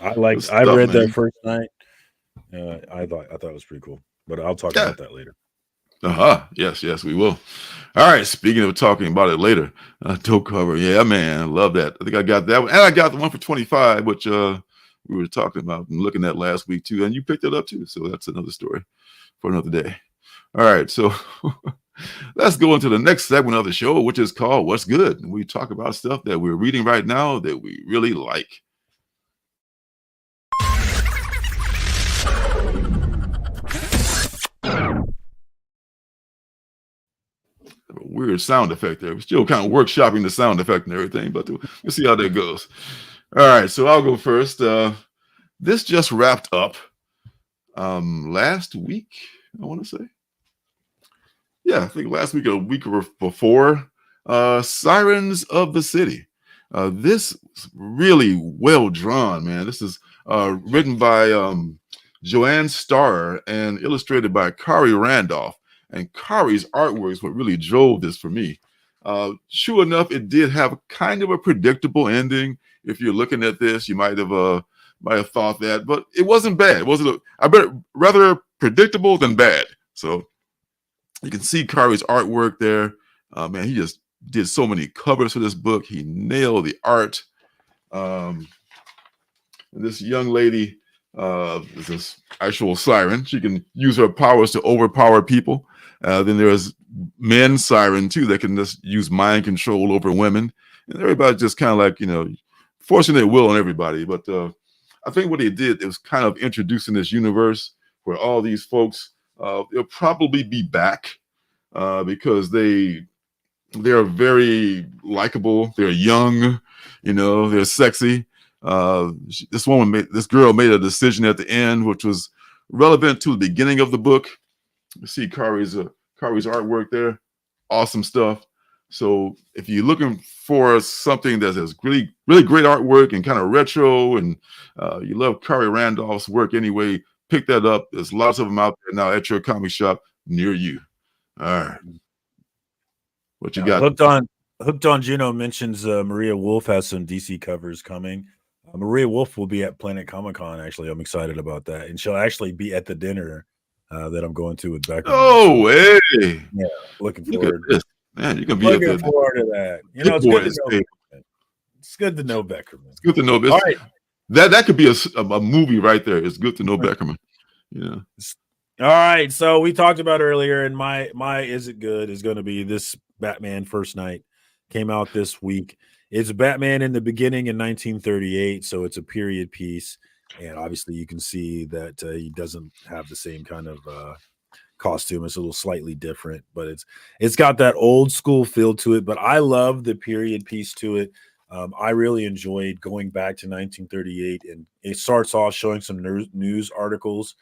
S5: I read that First Night. I thought it was pretty cool, but I'll talk about that later.
S4: Yes, we will. All right. Speaking of talking about it later, dope cover. Yeah, man, I love that. I think I got that one, and I got the one for 25, which we were talking about and looking at last week too, and you picked it up too. So that's another story for another day. All right, so let's go into the next segment of the show, which is called "What's Good." And we talk about stuff that we're reading right now that we really like. A weird sound effect there. We're still kind of workshopping the sound effect and everything, but we'll see how that goes. All right, so I'll go first. This just wrapped up last week, I want to say. Yeah, I think last week or a week before. Sirens of the City. This is really well drawn, man. This is written by Joanne Starr and illustrated by Kari Randolph. And Kari's artwork is what really drove this for me. Sure enough, it did have kind of a predictable ending. If you're looking at this, you might have thought that, but it wasn't bad. It wasn't rather predictable than bad. So you can see Kari's artwork there. Man, he just did so many covers for this book. He nailed the art. This young lady is this actual siren. She can use her powers to overpower people. Then there's men siren too that can just use mind control over women. And everybody just kind of like, forcing their will on everybody. But I think what he did, it was kind of introducing this universe where all these folks, they'll probably be back because they're very likable. They're young, they're sexy. This girl made a decision at the end, which was relevant to the beginning of the book. You see Kari's artwork there. Awesome stuff. So if you're looking for something that has really, really great artwork and kind of retro, and you love Kari Randolph's work anyway, pick that up. There's lots of them out there now at your comic shop near you. All right. What you got?
S5: Hooked on Juno mentions Maria Wolf has some DC covers coming. Maria Wolf will be at Planet Comic Con. Actually, I'm excited about that, and she'll actually be at the dinner that I'm going to with Becker.
S4: Oh, hey!
S5: Yeah, looking forward.
S4: Man, you can be
S5: looking forward to that. It's good to know Beckerman. It's
S4: good to know this.
S5: All right,
S4: that could be a movie right there. It's good to know Beckerman. Yeah.
S5: All right, so we talked about earlier, and my Is It Good is going to be this Batman First Night. Came out this week. It's Batman in the beginning in 1938, so it's a period piece, and obviously you can see that he doesn't have the same kind of costume. It's a little slightly different, but it's got that old school feel to it. But I love the period piece to it. I really enjoyed going back to 1938, and it starts off showing some news articles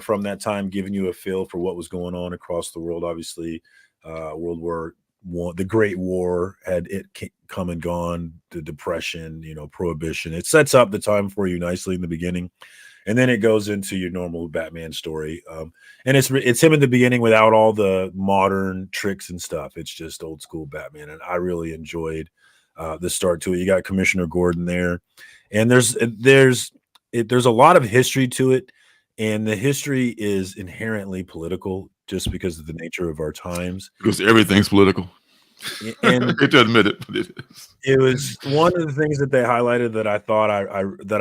S5: from that time, giving you a feel for what was going on across the world. Obviously, World War I, the Great War had come and gone, the Depression, Prohibition. It sets up the time for you nicely in the beginning, and then it goes into your normal Batman story. And it's him in the beginning without all the modern tricks and stuff. It's just old school Batman, and I really enjoyed the start to it. You got Commissioner Gordon there, and there's a lot of history to it, and the history is inherently political just because of the nature of our times.
S4: Because everything's political.
S5: And
S4: I hate to admit it, but it is.
S5: It was one of the things that they highlighted that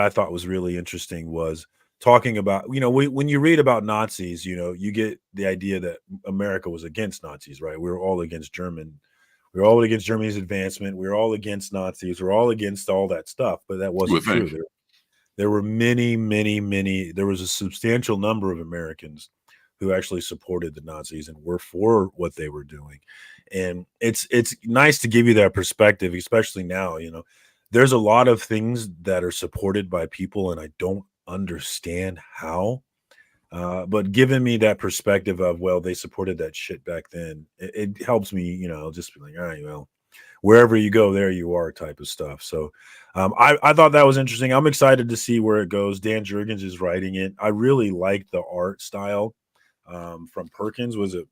S5: I thought was really interesting was talking about, when you read about Nazis, you get the idea that America was against Nazis, right? We were all against We were all against Germany's advancement. We were all against Nazis. We're all against all that stuff, but that wasn't true. There were many. There was a substantial number of Americans who actually supported the Nazis and were for what they were doing. And it's nice to give you that perspective, especially now. There's a lot of things that are supported by people, and I don't understand how. But giving me that perspective of, well, they supported that shit back then, it helps me, just be like, all right, well, wherever you go, there you are type of stuff. So I thought that was interesting. I'm excited to see where it goes. Dan Jurgens is writing it. I really liked the art style from Perkins. Was it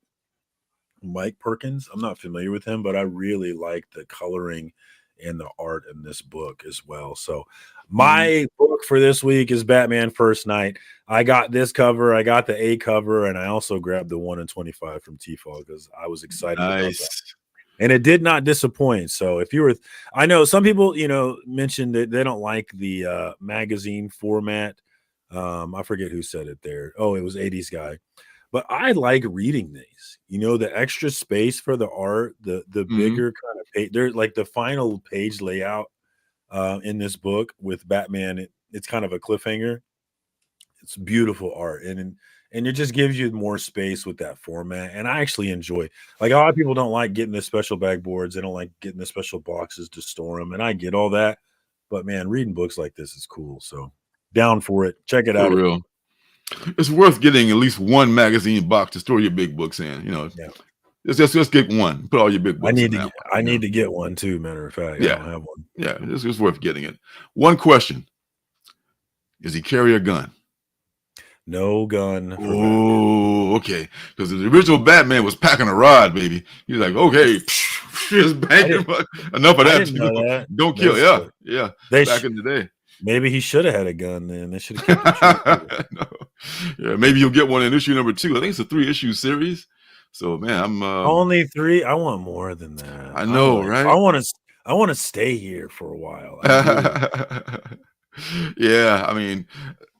S5: Mike Perkins? I'm not familiar with him, but I really liked the coloring and the art in this book as well. So my book for this week is Batman First Night. I got this cover, I got the A cover, and I also grabbed the 1 in 25 from T-Fall because I was excited about that. And it did not disappoint. So if you were, I know some people, mentioned that they don't like the magazine format. I forget who said it there. Oh, it was 80s guy. But I like reading these, the extra space for the art, the bigger kind of page. There's like the final page layout in this book with Batman. It's kind of a cliffhanger. It's beautiful art. And it just gives you more space with that format. And I actually enjoy, like, a lot of people don't like getting the special bag boards. They don't like getting the special boxes to store them. And I get all that. But man, reading books like this is cool. So down for it. Check it out.
S4: For real. It's worth getting at least one magazine box to store your big books in.
S5: Yeah.
S4: Just get one. Put all your big books.
S5: I need to get one too. Matter of fact,
S4: yeah.
S5: I don't have one.
S4: Yeah, it's worth getting it. One question: does he carry a gun?
S5: No gun.
S4: Oh, okay. Because the original Batman was packing a rod, baby. He's like, okay, just banging. Enough of that. Don't kill. Yeah. Back in the day.
S5: Maybe he should have had a gun then. They should have kept it.
S4: No. Yeah, maybe you'll get one in issue number 2. I think it's a 3-issue series. So man, I'm
S5: only 3. I want more than that.
S4: I know, right?
S5: I want to stay here for a while.
S4: Yeah, I mean,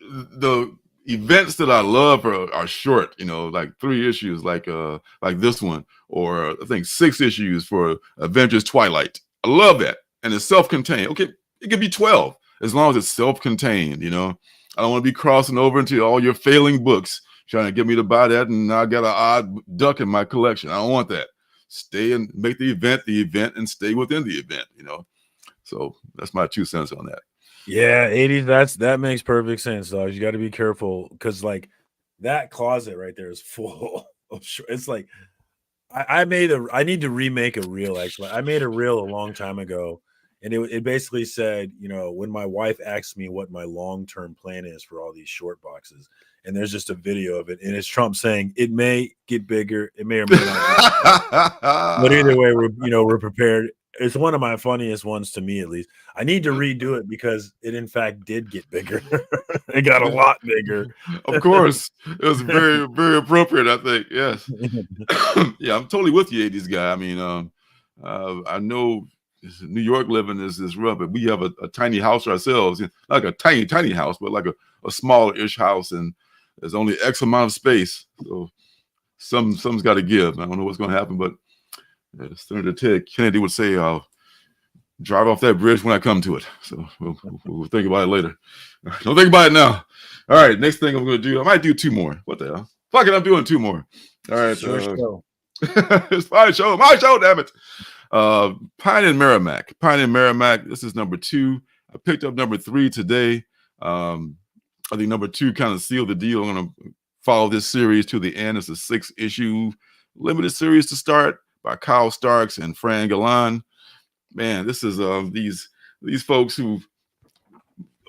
S4: the events that I love are short, like 3 issues, like this one, or I think 6 issues for Avengers Twilight. I love that. And it's self-contained. Okay, it could be 12 as long as it's self-contained, I don't want to be crossing over into all your failing books trying to get me to buy that, and I got an odd duck in my collection. I don't want that. Stay and make the event and stay within the event, So that's my 2 cents on that.
S5: Yeah, 80s. That makes perfect sense, though. You got to be careful because, like, that closet right there is full of. It's like I need to remake a reel. Actually, I made a reel a long time ago, and it basically said, when my wife asks me what my long-term plan is for all these short boxes, and there's just a video of it, and it's Trump saying it may get bigger, it may or may not. But either way, we're prepared. It's one of my funniest ones to me, at least. I need to redo it because it, in fact, did get bigger. It got a lot bigger.
S4: Of course. It was very, very appropriate, I think. Yes. Yeah, I'm totally with you, 80s guy. I mean, I know New York living is rough, but we have a tiny house ourselves. Like a tiny, tiny house, but like a smaller-ish house, and there's only X amount of space. So something's got to give. I don't know what's going to happen, but Senator Ted Kennedy would say, "I'll drive off that bridge when I come to it." So we'll think about it later. Don't think about it now. All right, next thing I'm going to do, I might do 2 more. What the hell? Fuck it, I'm doing 2 more. All right.
S5: It's your show.
S4: It's my show. My show, damn it. Pine and Merrimack. Pine and Merrimack. This is number 2. I picked up number 3 today. I think number 2 kind of sealed the deal. I'm going to follow this series to the end. It's a 6-issue limited series to start by Kyle Starks and Fran Galan. Man, this is these folks who,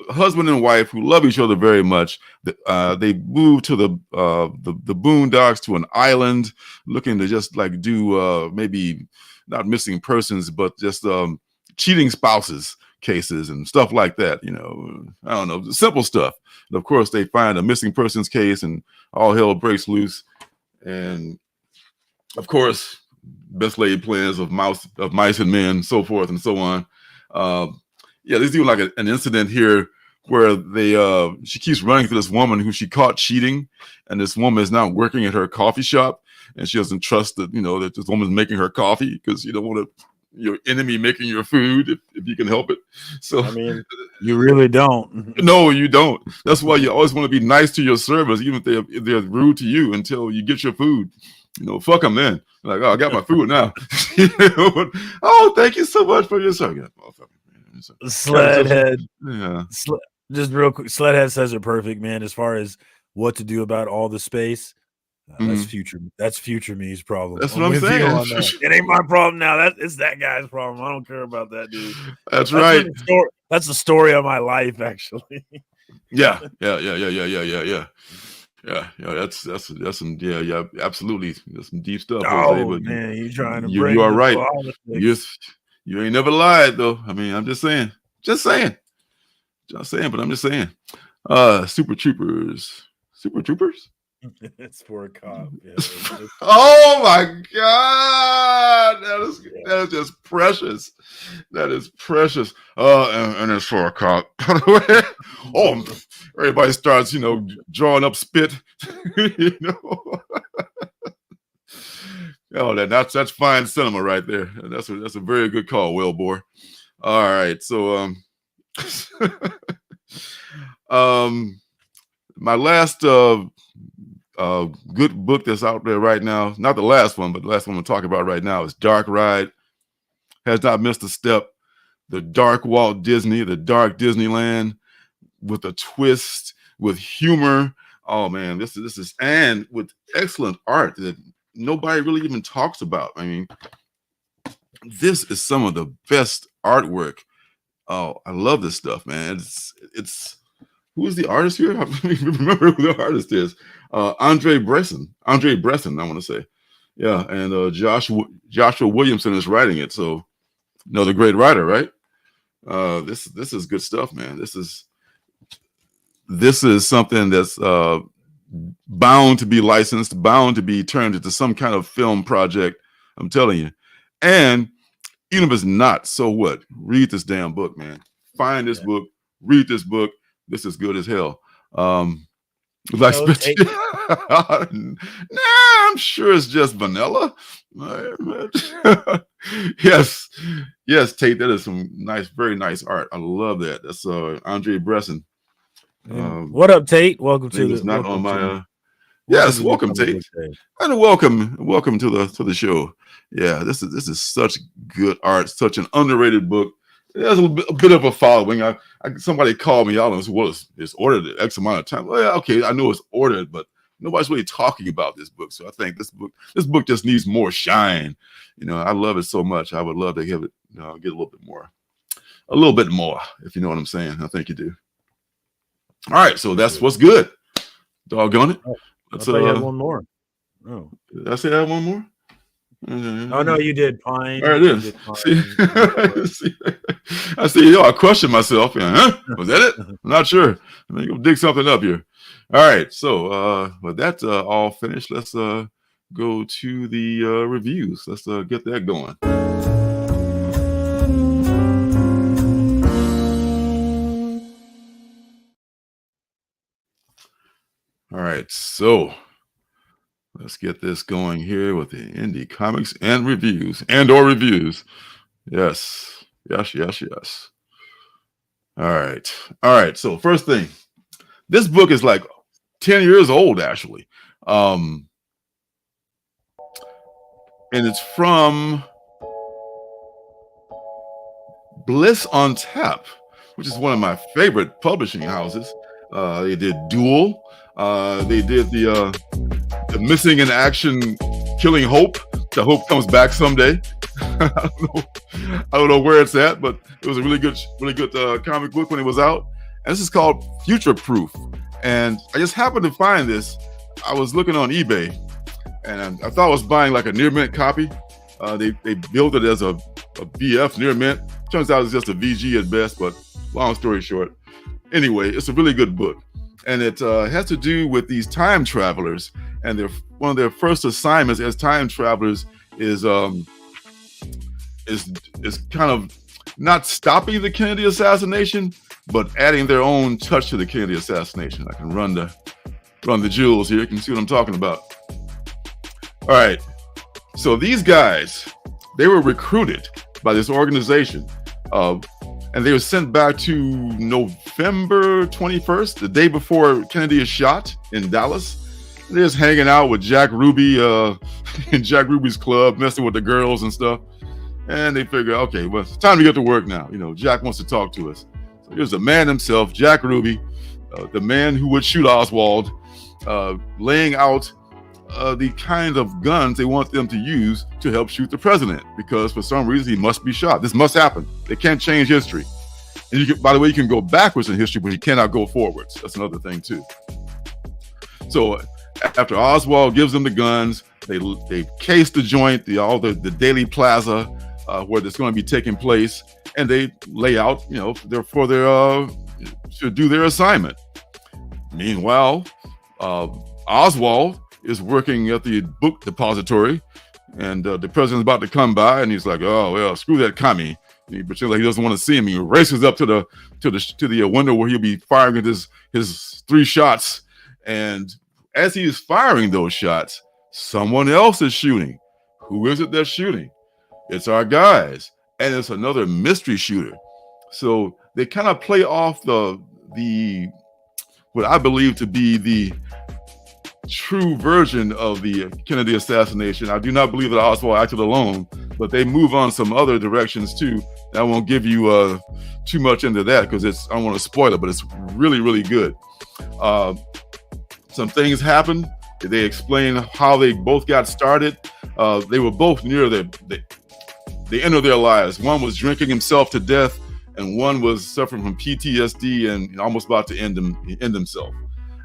S4: husband and wife, who love each other very much. They moved to the boondocks, to an island, looking to just like do maybe not missing persons, but just cheating spouses cases and stuff like that. You know, I don't know, simple stuff. And of course, they find a missing persons case, and all hell breaks loose. And of course, best laid plans of mice and men, so forth and so on. Yeah, there's even like an incident here where she keeps running to this woman who she caught cheating, and this woman is now working at her coffee shop, and she doesn't trust that, you know, that this woman's making her coffee, because you don't want your enemy making your food if you can help it. So
S5: I mean, you really don't.
S4: No, you don't. That's why you always want to be nice to your servers, even if they're rude to you, until you get your food. You know, fuck them then. Like, oh, I got my food now. Oh, thank you so much for your service.
S5: Sledhead.
S4: Yeah.
S5: Just real quick, Sledhead says it perfect, man. As far as what to do about all the space, that's future me's problem.
S4: That's what I'm saying.
S5: It ain't my problem now. It's that guy's problem. I don't care about that dude.
S4: That's right.
S5: That's the story of my life, actually.
S4: Yeah. That's some absolutely. That's some deep stuff.
S5: Oh man, you trying to bring
S4: you are right. You ain't never lied though. I mean, I'm just saying, but I'm just saying. Super Troopers.
S5: It's for a cop. Yeah.
S4: Oh my God, that is just precious. That is precious. And it's for a cop. Oh, everybody starts, you know, drawing up spit. You know. Oh, that's fine cinema right there. That's a very good call, Wilbur. All right, so my last good book that's out there right now, not the last one, but the last one I'm talking about right now, is Dark Ride. Has not missed a step. The dark Walt Disney, the dark Disneyland, with a twist, with humor. Oh man, this is and with excellent art that nobody really even talks about. I mean, this is some of the best artwork. Oh, I love this stuff, man. It's who is the artist here? I don't even remember who the artist is. Andre Bresson, I want to say. Yeah, and Joshua Williamson is writing it. So another great writer, right? This is good stuff, man. This is something that's bound to be licensed, bound to be turned into some kind of film project. I'm telling you. And even if it's not, so what? Read this damn book, man. Find this book. Read this book. This is good as hell. Like, I'm sure it's just vanilla. Yes, Tate. That is some nice, very nice art. I love that. That's Andre Bresson.
S5: What up, Tate? Welcome to the.
S4: Not on my. Yes, welcome, Tate, and welcome to the show. Yeah, this is such good art, such an underrated book. It has a bit of a following. Somebody called me out and said, well, it's ordered at X amount of time. Well, yeah, okay, I know it's ordered, but nobody's really talking about this book. So I think this book just needs more shine. You know, I love it so much. I would love to give it, get a little bit more, if you know what I'm saying. I think you do. All right, so that's what's good. Doggone it.
S5: I thought you had one more. Oh,
S4: did I say I had one more?
S5: Oh no, you did Pine.
S4: All right, it is. I see. I question myself. Was that it? I'm not sure. Let me go dig something up here. All right. So, with that all finished, let's go to the reviews. Let's get that going. All right. So. Let's get this going here with the indie comics and reviews or reviews. Yes. All right. So first thing, this book is like 10 years old, actually. and it's from Bliss on Tap, which is one of my favorite publishing houses. They did Duel. They did the Missing in Action, Killing Hope. The Hope Comes Back Someday. I don't know where it's at, but it was a really good comic book when it was out. And this is called Future Proof. And I just happened to find this. I was looking on eBay, and I thought I was buying like a near mint copy. They built it as a BF near mint. Turns out it's just a VG at best, but long story short. Anyway, it's a really good book. And it has to do with these time travelers. And one of their first assignments as time travelers is kind of not stopping the Kennedy assassination, but adding their own touch to the Kennedy assassination. I can run the jewels here. You can see what I'm talking about. All right. So these guys, they were recruited by this organization, and they were sent back to November 21st, the day before Kennedy is shot in Dallas. They're just hanging out with Jack Ruby in Jack Ruby's club, messing with the girls and stuff. And they figure, okay, well, it's time to get to work now. You know, Jack wants to talk to us. So here's the man himself, Jack Ruby, the man who would shoot Oswald, laying out the kind of guns they want them to use to help shoot the president, because for some reason he must be shot. This must happen. They can't change history. And by the way, you can go backwards in history, but you cannot go forwards. That's another thing too. So after Oswald gives them the guns, they case the joint, all the Daily Plaza where it's going to be taking place, and they lay out, to do their assignment. Meanwhile, Oswald is working at the book depository, and the president's about to come by, and he's like, "Oh well, screw that commie." And he pretends like he doesn't want to see him. He races up to the window where he'll be firing his 3 shots, and as he is firing those shots, someone else is shooting. Who is it that's shooting? It's our guys, and it's another mystery shooter. So they kind of play off the what I believe to be the true version of the Kennedy assassination. I do not believe that Oswald acted alone, but they move on some other directions too. I won't give you too much into that because I don't want to spoil it, but it's really, really good. Some things happen. They explain how they both got started. They were both near the end of their lives. One was drinking himself to death, and one was suffering from PTSD and almost about to end himself.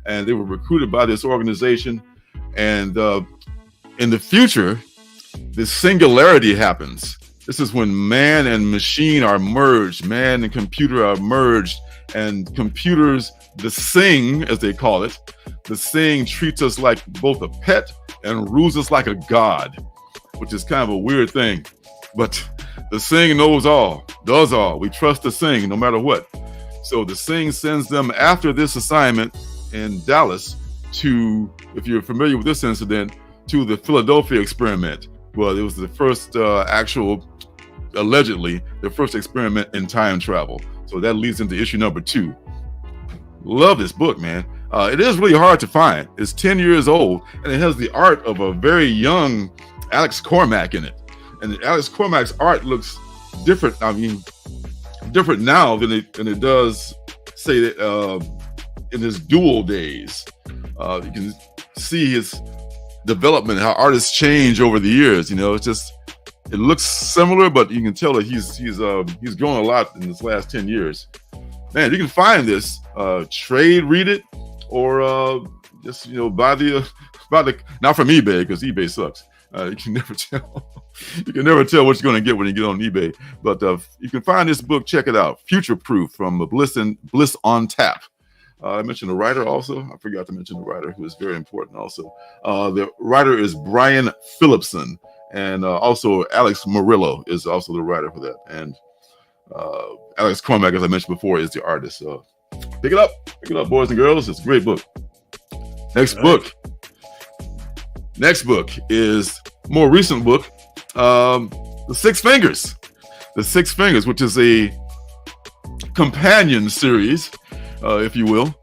S4: And they were recruited by this organization. And in the future, this singularity happens. This is when man and machine are merged, man and computer are merged, and computers, the Sing, as they call it, the Sing treats us like both a pet and rules us like a god, which is kind of a weird thing. But the Sing knows all, does all. We trust the Sing no matter what. So the Sing sends them after this assignment in Dallas to, if you're familiar with this incident, to the Philadelphia experiment. Well, it was the first allegedly, the first experiment in time travel. So that leads into issue number 2. Love this book, man. It is really hard to find. It's 10 years old, and it has the art of a very young Alex Cormack in it. And Alex Cormack's art looks different. I mean, different now than it does, say, in his Duel days. You can see his development, how artists change over the years. You know, it looks similar, but you can tell that he's grown a lot in this last 10 years. Man, you can find this, read it, or just buy the not from eBay, because eBay sucks. You can never tell. You can never tell what you're going to get when you get on eBay. But you can find this book. Check it out. Future Proof from Bliss on Tap. I mentioned the writer also. I forgot to mention the writer, who is very important also. The writer is Brian Phillipson, and also Alex Murillo is also the writer for that. And Alex Cormack, as I mentioned before, is the artist. So pick it up, boys and girls. It's a great book. Next book is a more recent book, The Six Fingers. The Six Fingers, which is a companion series, if you will,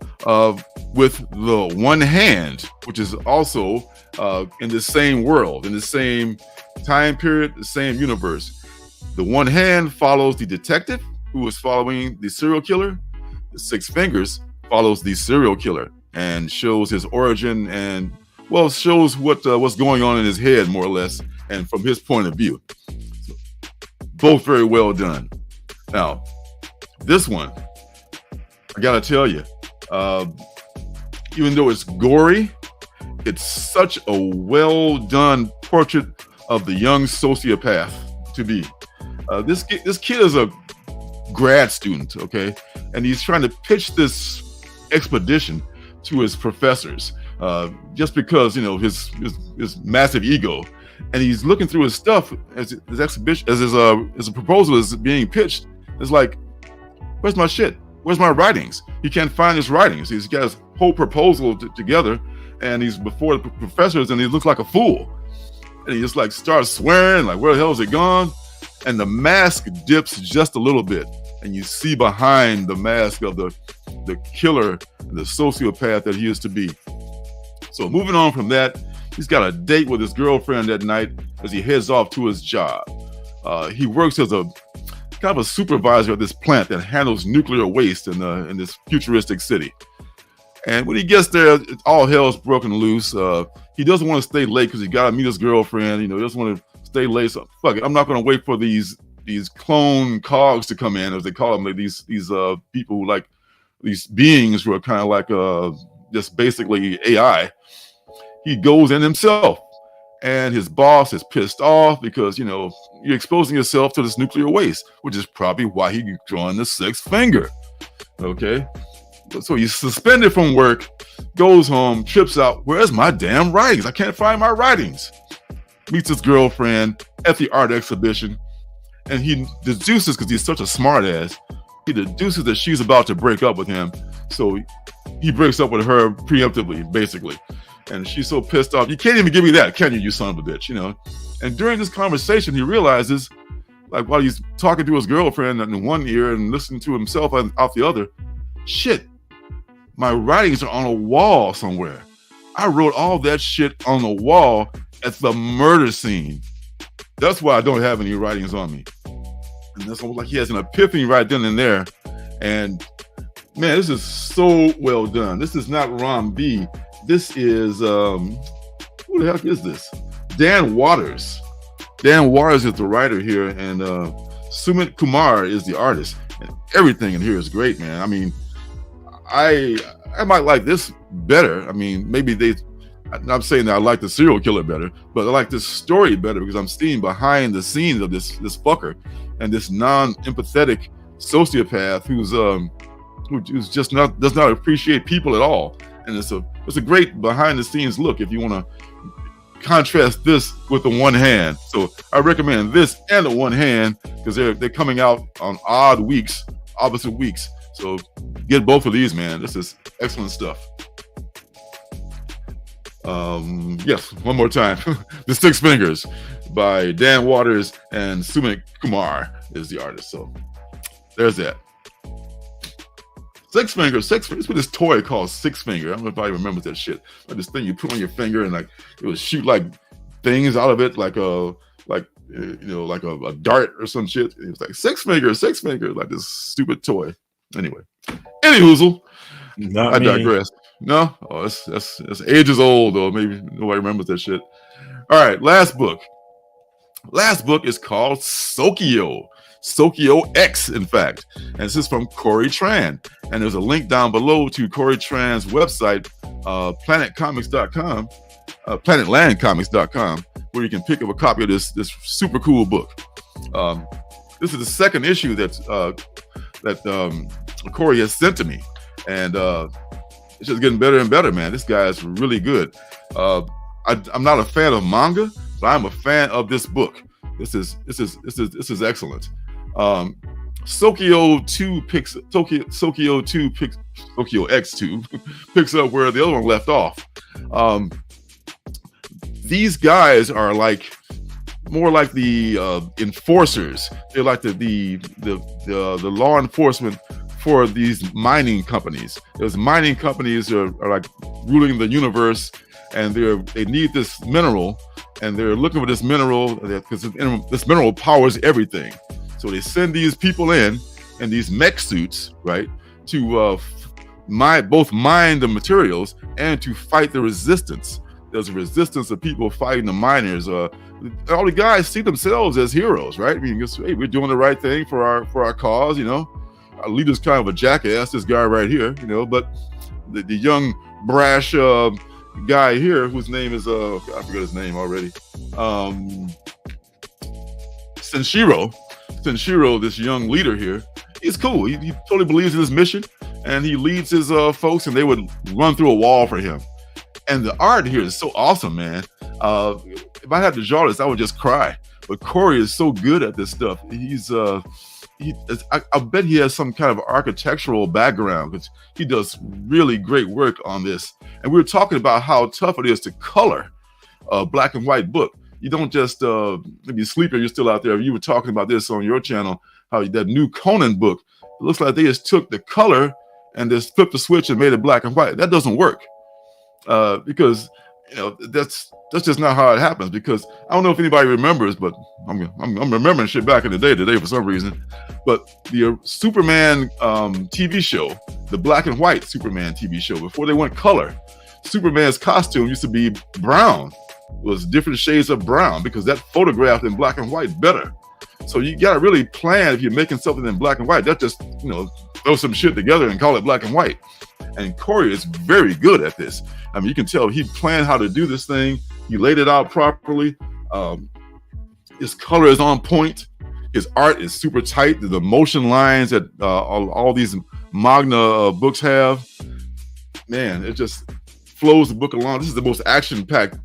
S4: with The One Hand, which is also in the same world, in the same time period, the same universe. The one hand follows the detective who is following the serial killer. The six fingers follows the serial killer and shows his origin and, well, shows what's going on in his head, more or less, and from his point of view. So, both very well done. Now, this one, I gotta tell you, even though it's gory, it's such a well done portrait of the young sociopath to be. This kid is a grad student, okay, and he's trying to pitch this expedition to his professors, just because, you know, his massive ego, and he's looking through his stuff as his exhibition, as his proposal is being pitched. It's like, where's my shit? Where's my writings? He can't find his writings. He's got his whole proposal together, and he's before the professors, and he looks like a fool. And he just like starts swearing, like, where the hell is it gone? And the mask dips just a little bit, and you see behind the mask of the killer, the sociopath that he is to be. So moving on from that, he's got a date with his girlfriend that night as he heads off to his job. He works as a kind of a supervisor at this plant that handles nuclear waste in this futuristic city. And when he gets there, all hell's broken loose. He doesn't want to stay late because he got to meet his girlfriend. You know, he doesn't want to stay late. So fuck it, I'm not going to wait for these clone cogs to come in, as they call them, like these people who, like, these beings who are kind of like just basically AI. He goes in himself, and his boss is pissed off because, you know, you're exposing yourself to this nuclear waste, which is probably why he drawn the sixth finger. Okay, so he's suspended from work, goes home, trips out. Where's my damn writings? I can't find my writings. Meets his girlfriend at the art exhibition, and he deduces, because he's such a smart ass, he deduces that she's about to break up with him. So he breaks up with her preemptively, basically. And she's so pissed off. You can't even give me that, can you, you son of a bitch, you know? And during this conversation, he realizes, like, while he's talking to his girlfriend in one ear and listening to himself out the other, shit, my writings are on a wall somewhere. I wrote all that shit on the wall at the murder scene. That's why I don't have any writings on me. And that's almost like he has an epiphany right then and there. And man, this is so well done. This is not Ron B. This is who the heck is this? Dan Waters. Dan Waters is the writer here, and Sumit Kumar is the artist. And everything in here is great, man. I mean, I might like this better. I mean, maybe I'm not saying that I like the serial killer better, but I like this story better because I'm seeing behind the scenes of this fucker and this non-empathetic sociopath who's just does not appreciate people at all. And it's a great behind the scenes look if you want to contrast this with the one hand. So I recommend this and the one hand because they're coming out on opposite weeks. So get both of these, man. This is excellent stuff. Yes, one more time. The Six Fingers by Dan Waters and Sumit Kumar is the artist. So there's that. Six Fingers. It's with this toy called Six Finger. I don't know if anybody remembers that shit. Like this thing you put on your finger and like it would shoot like things out of it, like a dart or some shit. It was like Six Finger, like this stupid toy. Anyway, any hoozle. I digress. No, that's ages old though. Maybe nobody remembers that shit. All right, last book. Last book is called Sokyo X, in fact, and this is from Corey Tran. And there's a link down below to Corey Tran's website, planetcomics.com, planetlandcomics.com, where you can pick up a copy of this super cool book. This is the second issue that Corey has sent to me, and it's just getting better and better, man. This guy is really good. I'm not a fan of manga, but I'm a fan of this book. This is excellent. Sokyo X2 picks up where the other one left off. These guys are like more like the enforcers. They're like the law enforcement for these mining companies. Those mining companies are like ruling the universe, and they need this mineral, and they're looking for this mineral because this mineral powers everything. So they send these people in these mech suits, right, to both mine the materials and to fight the resistance. There's a resistance of people fighting the miners. All the guys see themselves as heroes, right? I mean, hey, we're doing the right thing for our cause, you know. Our leader's kind of a jackass, this guy right here, you know, but the young brash guy here, whose name is I forget his name already. Senshiro, this young leader here, he's cool. He totally believes in his mission, and he leads his folks, and they would run through a wall for him. And the art here is so awesome, man. If I had to draw this, I would just cry. But Corey is so good at this stuff. I bet he has some kind of architectural background, because he does really great work on this. And we were talking about how tough it is to color a black and white book. You don't just, if you sleep or you're still out there, you were talking about this on your channel, how that new Conan book, it looks like they just took the color and just flipped the switch and made it black and white. That doesn't work, because you know that's just not how it happens. Because I don't know if anybody remembers, but I'm remembering shit back in the day today for some reason. But the Superman TV show, the black and white Superman TV show, before they went color, Superman's costume used to be brown. It was different shades of brown because that photographed in black and white better. So you got to really plan if you're making something in black and white. That just, you know, throw some shit together and call it black and white. And Corey is very good at this. I mean, you can tell he planned how to do this thing. He laid it out properly. His color is on point. His art is super tight. The motion lines that all these Magna books have, man, it just flows the book along. This is the most action-packed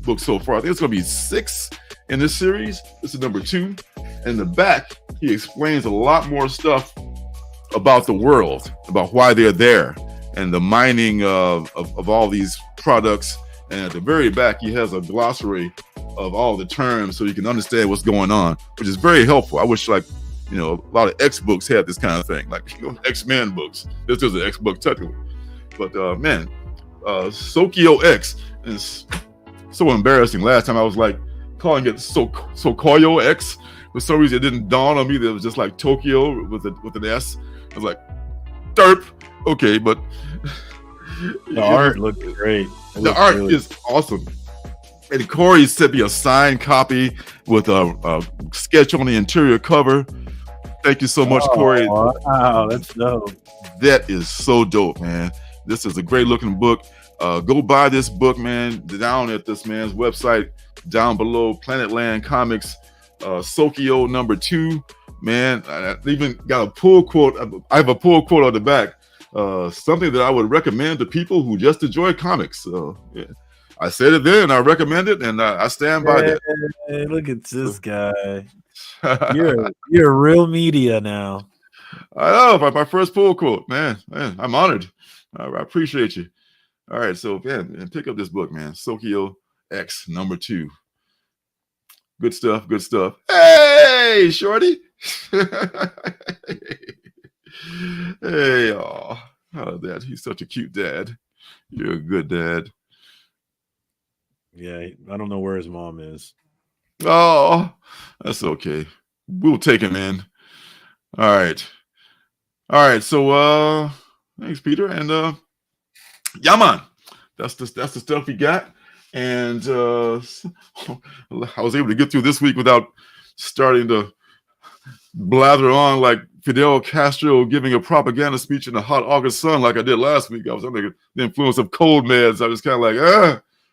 S4: book so far. I think it's going to be 6 in this series. This is number 2. In the back, he explains a lot more stuff about the world, about why they're there, and the mining of all these products. And at the very back, he has a glossary of all the terms so you can understand what's going on, which is very helpful. I wish, like, you know, a lot of X books had this kind of thing, like, you know, X-Men books. This is an X book technically, but man, Sokyo X is so embarrassing. Last time I was like calling it Sokoyo X. For some reason, it didn't dawn on me that it was just like Tokyo with an S. I was like, derp. Okay, but
S5: the art looks great.
S4: The art is awesome. And Corey sent me a signed copy with a sketch on the interior cover. Thank you so much, Corey.
S5: Wow, that's dope.
S4: That is so dope, man. This is a great looking book. Go buy this book, man, down at this man's website, down below, Planetland Comics, Sokyo number 2. Man, I even got a pull quote. I have a pull quote on the back. Something that I would recommend to people who just enjoy comics. Yeah. I said it then, I recommend it, and I stand by that.
S5: Hey, look at this guy. You're real media now.
S4: I know, my first pull quote, man, I'm honored. I appreciate you. All right, so man, pick up this book, man. Sokyo X number 2. Good stuff, good stuff. Hey, shorty. Hey, oh, that he's such a cute dad. You're a good dad.
S5: Yeah, I don't know where his mom is.
S4: Oh, that's okay. We'll take him in. All right. So, thanks, Peter, and yeah, man, that's the stuff we got, and I was able to get through this week without starting to blather on like Fidel Castro giving a propaganda speech in the hot August sun like I did last week. I was under the influence of cold meds. I was kind of like,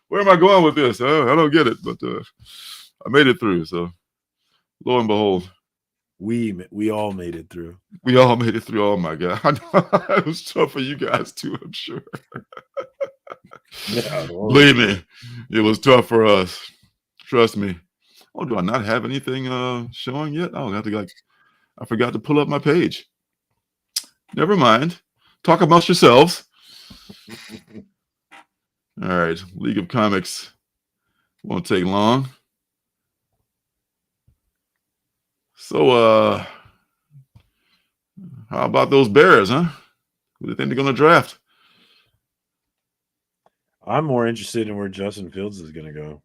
S4: where am I going with this? I don't get it, but I made it through. So, lo and behold,
S5: we all made it through.
S4: We all made it through. Oh my God, it was tough for you guys too, I'm sure.
S5: Yeah,
S4: believe me, it was tough for us. Trust me. Oh, do I not have anything showing yet? Oh, I forgot to pull up my page. Never mind. Talk amongst yourselves. All right, League of Comics won't take long. So, how about those Bears, huh? Who do you think they're going to draft?
S5: I'm more interested in where Justin Fields is going to go.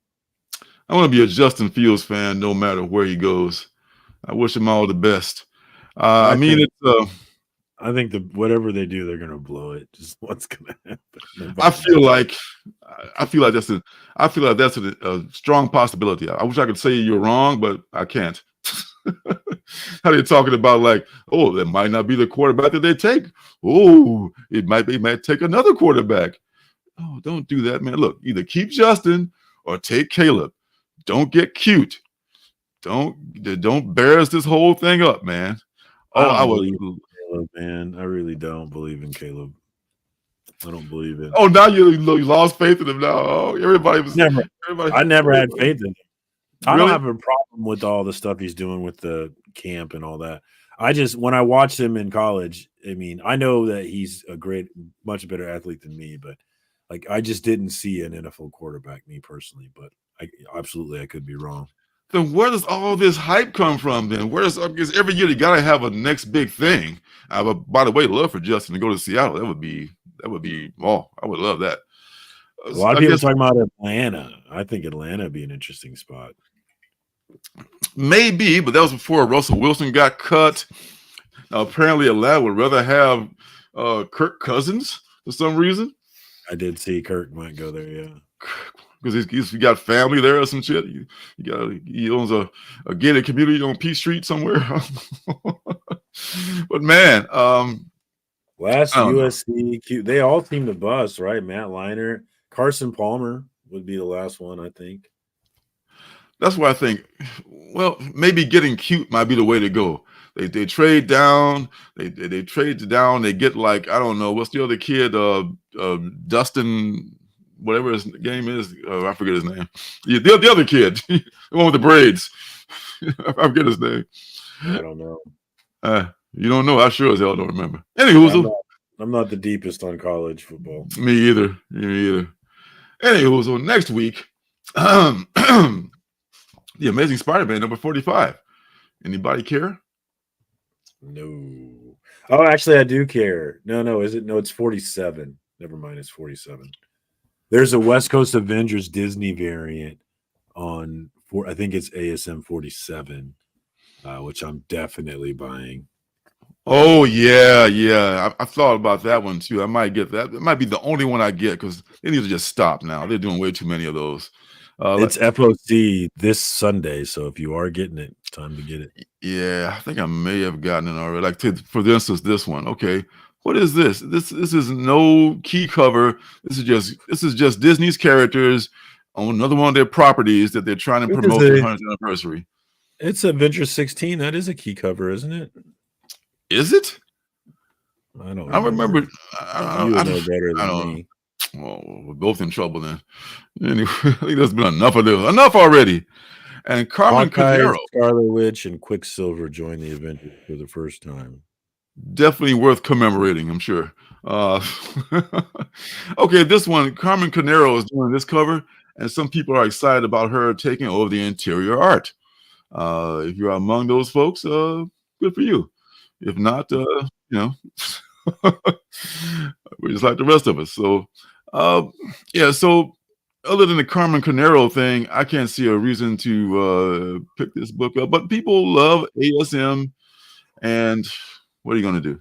S4: I want to be a Justin Fields fan no matter where he goes. I wish him all the best. I mean,
S5: I think whatever they do, they're going to blow it. Just what's going to happen.
S4: I feel like that's a strong possibility. I wish I could say you're wrong, but I can't. How are you talking about like, oh, that might not be the quarterback that they take. Oh, it might take another quarterback. Oh, don't do that, man. Look, either keep Justin or take Caleb. Don't get cute. Don't bears this whole thing up, man. Oh, I would.
S5: Caleb, man. I really don't believe in Caleb. I don't believe it.
S4: Oh, now you lost faith in him. Now, I
S5: never had faith in him. I
S4: Really?
S5: don't have a problem with all the stuff he's doing with the camp and all that. When I watched him in college, I mean, I know that he's a much better athlete than me, but like I just didn't see an NFL quarterback, me personally. But I could be wrong.
S4: Then where does all this hype come from? Then because every year you gotta have a next big thing. By the way, love for Justin to go to Seattle. That would be. Oh, I would love that.
S5: A lot of people talking about Atlanta. I think Atlanta would be an interesting spot.
S4: Maybe, but that was before Russell Wilson got cut. Now, apparently, Atlanta would rather have Kirk Cousins for some reason.
S5: I did see Kirk might go there, yeah.
S4: Because he got family there or some shit. He owns a gated community on P Street somewhere. But man,
S5: last USC, they all seem to bust, right? Matt Leinart, Carson Palmer would be the last one, I think.
S4: That's why I think, well, maybe getting cute might be the way to go. They trade down, they trade down. They get like, I don't know, what's the other kid? Dustin, whatever his name is. I forget his name. The other kid, the one with the braids. I forget his name.
S5: I don't know.
S4: You don't know? I sure as hell don't remember. Anywho,
S5: I'm not the deepest on college football.
S4: Me either. Anywho, so next week, The Amazing Spider-Man number 45. Anybody care?
S5: No. Oh, actually, I do care. No, is it? No, it's 47. Never mind, it's 47. There's a West Coast Avengers Disney variant I think it's ASM 47, which I'm definitely buying.
S4: Oh, yeah. I thought about that one, too. I might get that. It might be the only one I get because they need to just stop now. They're doing way too many of those.
S5: It's FOC this Sunday, so if you are getting it, time to get it.
S4: Yeah, I think I may have gotten it already. Like, for instance, this one. Okay, what is this? This is no key cover. This is just Disney's characters on another one of their properties that they're trying to promote the 100th anniversary.
S5: It's Avengers 16. That is a key cover, isn't it?
S4: Is it?
S5: I don't.
S4: I remember.
S5: You would know better than me.
S4: Well, we're both in trouble then. Anyway, I think there's been enough of this. Enough already. And Carmen Canero,
S5: Scarlet Witch, and Quicksilver join the Avengers for the first time.
S4: Definitely worth commemorating, I'm sure. Okay, this one, Carmen Canero is doing this cover, and some people are excited about her taking over the interior art. If you're among those folks, good for you. If not, we're just like the rest of us. So, so other than the Carmen Canero thing, I can't see a reason to pick this book up. But people love ASM, and what are you going to do?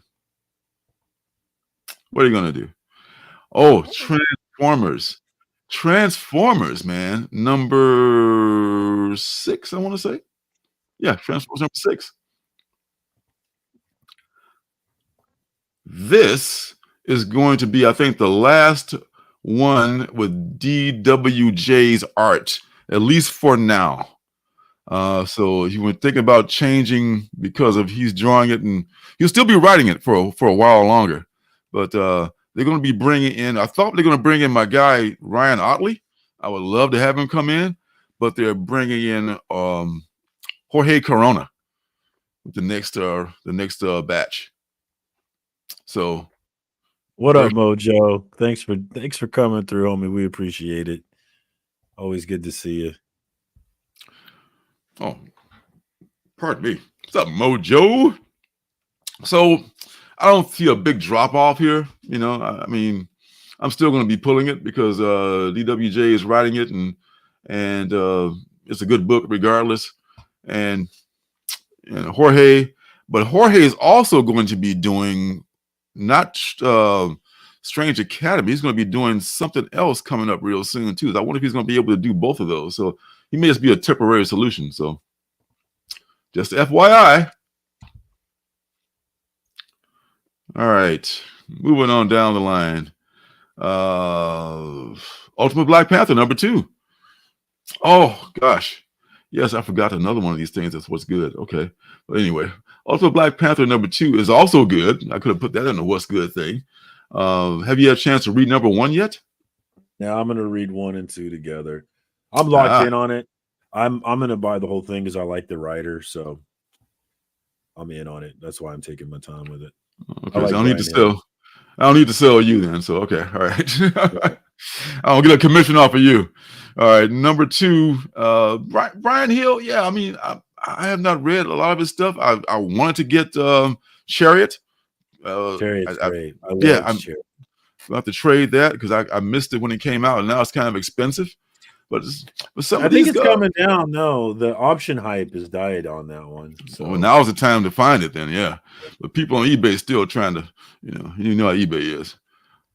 S4: What are you going to do? Oh, Transformers, man. Number 6, I want to say. Yeah, Transformers number 6. This is going to be, I think, the last one with DWJ's art, at least for now. So he was thinking about changing because of he's drawing it, and he'll still be writing it for a while longer. But they're going to be bringing in, I thought they're going to bring in my guy, Ryan Otley. I would love to have him come in, but they're bringing in Jorge Corona with the next batch. So,
S5: what up, Mojo? Thanks for coming through, homie. We appreciate it. Always good to see you.
S4: Oh, pardon me. What's up, Mojo? So, I don't see a big drop off here. I mean, I'm still going to be pulling it because DWJ is writing it, and it's a good book regardless. And Jorge, but Jorge is also going to be doing not Strange Academy. He's going to be doing something else coming up real soon too. I wonder if he's going to be able to do both of those. So he may just be a temporary solution. So just FYI. All right, moving on down the line. Ultimate Black Panther #2. Oh gosh, yes, I forgot another one of these things. That's what's good. Okay, but anyway, Ultimate Black Panther #2 is also good. I could have put that in the what's good thing. Have you had a chance to read #1 yet?
S5: Yeah, I'm gonna read 1 and 2 together. I'm locked in on it. I'm gonna buy the whole thing because I like the writer, so I'm in on it. That's why I'm taking my time with it.
S4: Okay, so I don't need to sell. I don't need to sell you then. So okay, all right. I don't get a commission off of you. All right, #2, Brian Hill. Yeah, I mean, I have not read a lot of his stuff. I wanted to get Chariot.
S5: Chariot's great. I love Chariot.
S4: I'll have to trade that because I missed it when it came out, and now it's kind of expensive. But some
S5: I think it's coming down. No, the option hype has died on that one. So
S4: well, now's the time to find it then, yeah. But people on eBay still trying to, you know how eBay is.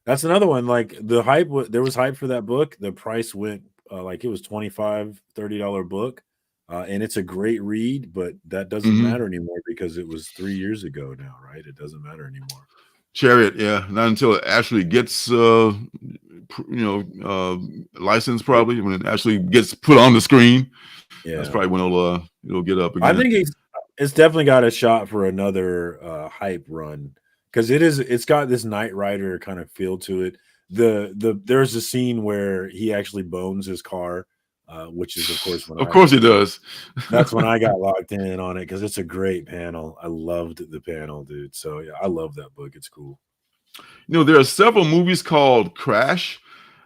S5: That's another one. Like the hype, there was hype for that book. The price went like it was $25, $30 book. And it's a great read, but that doesn't matter anymore because it was 3 years ago now, right? It doesn't matter anymore.
S4: Chariot, yeah, not until it actually gets licensed, probably when it actually gets put on the screen. Yeah, that's probably when it'll get up again.
S5: I think it's definitely got a shot for another hype run because it's got this Knight Rider kind of feel to it. There's a scene where he actually bones his car, which is of course
S4: he does.
S5: That's when I got locked in on it because it's a great panel. I loved the panel, dude. So yeah, I love that book. It's cool.
S4: There are several movies called Crash,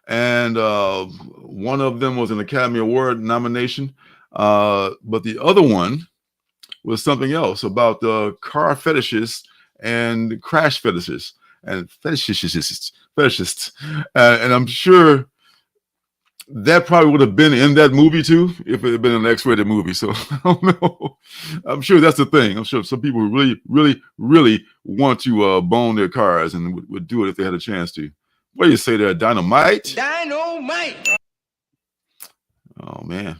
S4: and one of them was an Academy Award nomination, but the other one was something else about car fetishists and crash fetishists and fetishists. And I'm sure that probably would have been in that movie too if it had been an X-rated movie. So I don't know. I'm sure that's the thing. I'm sure some people really, really, really want to bone their cars and would do it if they had a chance to. What do you say there, Dynamite?
S8: Dynamite.
S4: Oh man.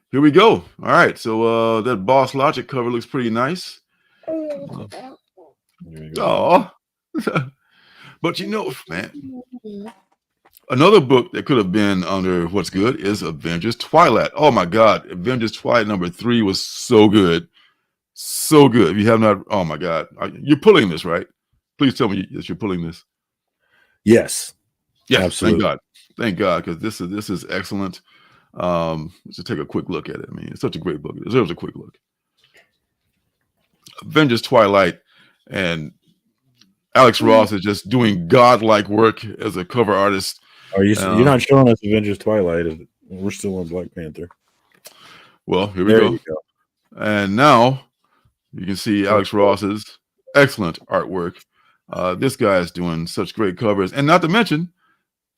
S4: Here we go. All right. So that Boss Logic cover looks pretty nice. Oh. But man. Another book that could have been under what's good is Avengers Twilight. Oh my God, Avengers Twilight #3 was so good, so good. If you have not, oh my God, you're pulling this, right? Please tell me that you're pulling this.
S5: Yes,
S4: absolutely. Thank God, because this is excellent. Let's take a quick look at it. I mean, it's such a great book. It deserves a quick look. Avengers Twilight, and Alex Ross is just doing godlike work as a cover artist.
S5: You're not showing us Avengers Twilight. We're still on Black Panther.
S4: Well, here we go. And now you can see Alex Ross's excellent artwork. This guy is doing such great covers. And not to mention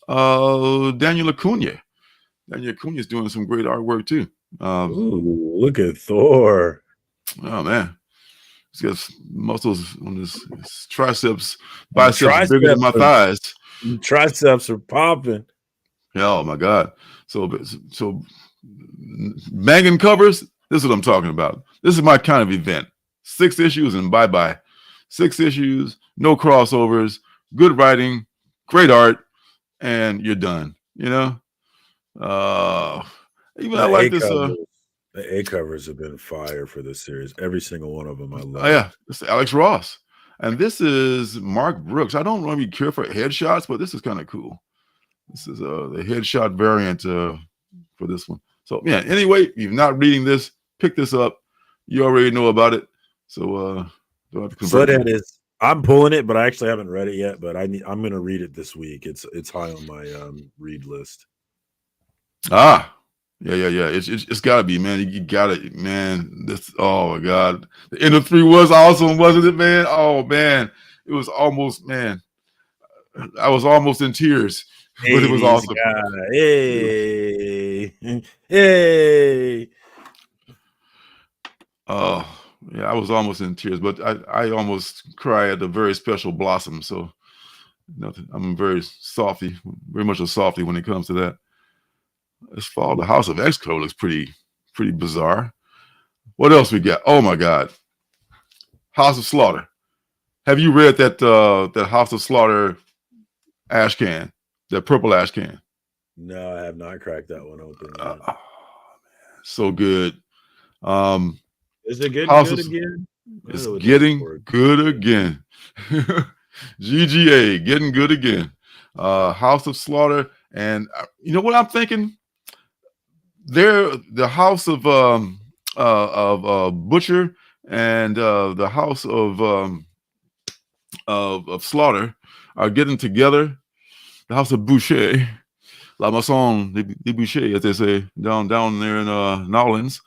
S4: Daniel Acuna. Daniel Acuna is doing some great artwork too.
S5: Ooh, look at Thor.
S4: Oh, man. He's got muscles on his triceps, biceps bigger than my thighs.
S5: Triceps are popping.
S4: Oh my God! So banging covers. This is what I'm talking about. This is my kind of event. 6 issues and bye bye. 6 issues, no crossovers, good writing, great art, and you're done. Even I like this.
S5: The A covers have been fire for this series. Every single one of them I love.
S4: Oh yeah, this is Alex Ross. And this is Mark Brooks. I don't really care for headshots, but this is kind of cool. This is the headshot variant for this one. So yeah, anyway, if you're not reading this, pick this up. You already know about it. So don't have to convert
S5: it. Is I'm pulling it, but I actually haven't read it yet. But I'm gonna read it this week. It's high on my read list.
S4: Yeah. It's gotta be, man. You got it, man. Oh my God. The end of 3 was awesome, wasn't it, man? Oh man, it was almost, man. I was almost in tears, but it was
S5: 80s
S4: awesome.
S5: guy. Hey. Hey.
S4: Oh, yeah, I was almost in tears, but I almost cry at the very special Blossom. So nothing. I'm very softy, very much a softy when it comes to that. As far the House of X-Code looks pretty bizarre. What else we got? Oh my God, House of Slaughter. Have you read that that House of Slaughter ash can, that purple ash can?
S5: No, I have not cracked that one open yet.
S4: So good.
S5: Is it good?
S4: House
S5: Good
S4: of,
S5: again?
S4: it's getting good again. GGA, getting good again. House of Slaughter, and you know what I'm thinking? They're the House of Butcher and the House of Slaughter are getting together. The House of Boucher, La Maison de Boucher, as they say down there in New Orleans.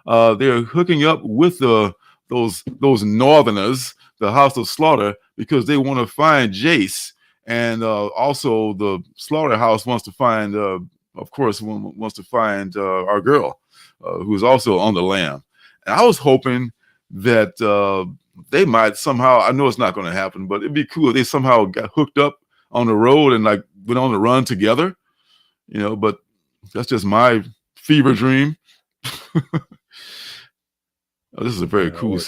S4: They're hooking up with those Northerners, the House of Slaughter, because they want to find Jace, and also the Slaughterhouse wants to find, of course, wants to find our girl, who's also on the lam. And I was hoping that they might somehow. I know it's not going to happen, but it'd be cool if they somehow got hooked up on the road and like went on the run together, you know. But that's just my fever dream. Oh, this is a very cool,